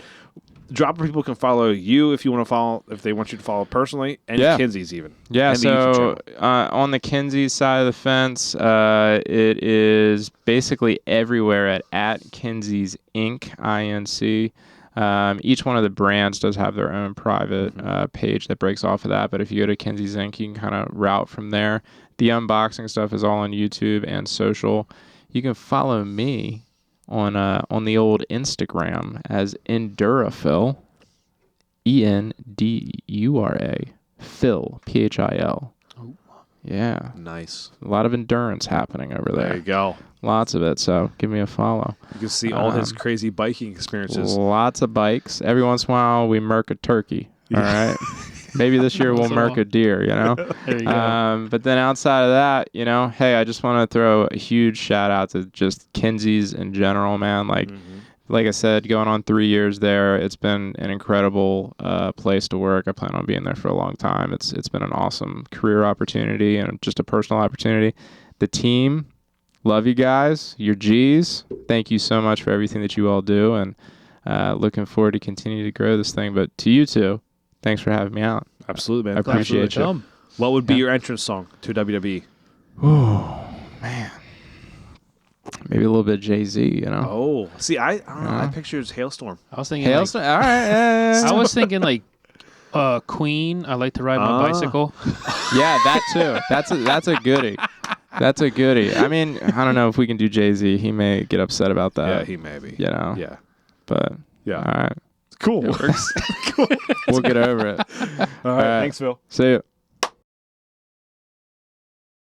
Speaker 3: Dropper people can follow you if you want to follow, if they want you to follow personally, and
Speaker 1: Yeah.
Speaker 3: Kinseys even.
Speaker 1: Yeah,
Speaker 3: And the YouTube
Speaker 1: so on the Kinseys side of the fence, it is basically everywhere at Kinseys Inc. INC. Each one of the brands does have their own private page that breaks off of that, but if you go to Kinseys Inc., you can kind of route from there. The unboxing stuff is all on YouTube and social. You can follow me on the old Instagram as Enduraphil, Endura, Phil, Phil.
Speaker 2: Oh.
Speaker 1: Yeah,
Speaker 3: Nice.
Speaker 1: a lot of endurance happening over
Speaker 3: There
Speaker 1: there.
Speaker 3: you go.
Speaker 1: Lots of it. So give me a follow.
Speaker 3: You can see all his crazy biking experiences.
Speaker 1: Lots of bikes. Every once in a while, we murk a turkey. All right. Maybe this year we'll murk a deer,
Speaker 2: There you go.
Speaker 1: But then outside of that, hey, I just want to throw a huge shout out to just Kinseys in general, man. Like I said, going on 3 years there, it's been an incredible place to work. I plan on being there for a long time. It's been an awesome career opportunity and just a personal opportunity. The team, love you guys. You're G's. Thank you so much for everything that you all do, and looking forward to continue to grow this thing. But to you two, Thanks for having me out.
Speaker 3: Absolutely, man.
Speaker 1: I appreciate
Speaker 2: Absolutely.
Speaker 1: you.
Speaker 3: What would be your entrance song to WWE?
Speaker 1: Oh, man. Maybe a little bit Jay-Z, you know?
Speaker 3: Oh, see, I don't know. I
Speaker 1: Yeah.
Speaker 3: pictured Hailstorm.
Speaker 2: I was thinking.
Speaker 1: Hailstorm? All right.
Speaker 2: I was thinking like Queen. I like to ride my bicycle.
Speaker 1: Yeah, that too. That's a goodie. That's a goodie. I mean, I don't know if we can do Jay-Z. He may get upset about that.
Speaker 3: Yeah, he may be.
Speaker 1: You know?
Speaker 3: Yeah.
Speaker 1: But,
Speaker 3: Yeah.
Speaker 1: all right.
Speaker 3: Cool.
Speaker 1: It works. We'll get over it.
Speaker 3: All right. Thanks, Phil.
Speaker 1: See you.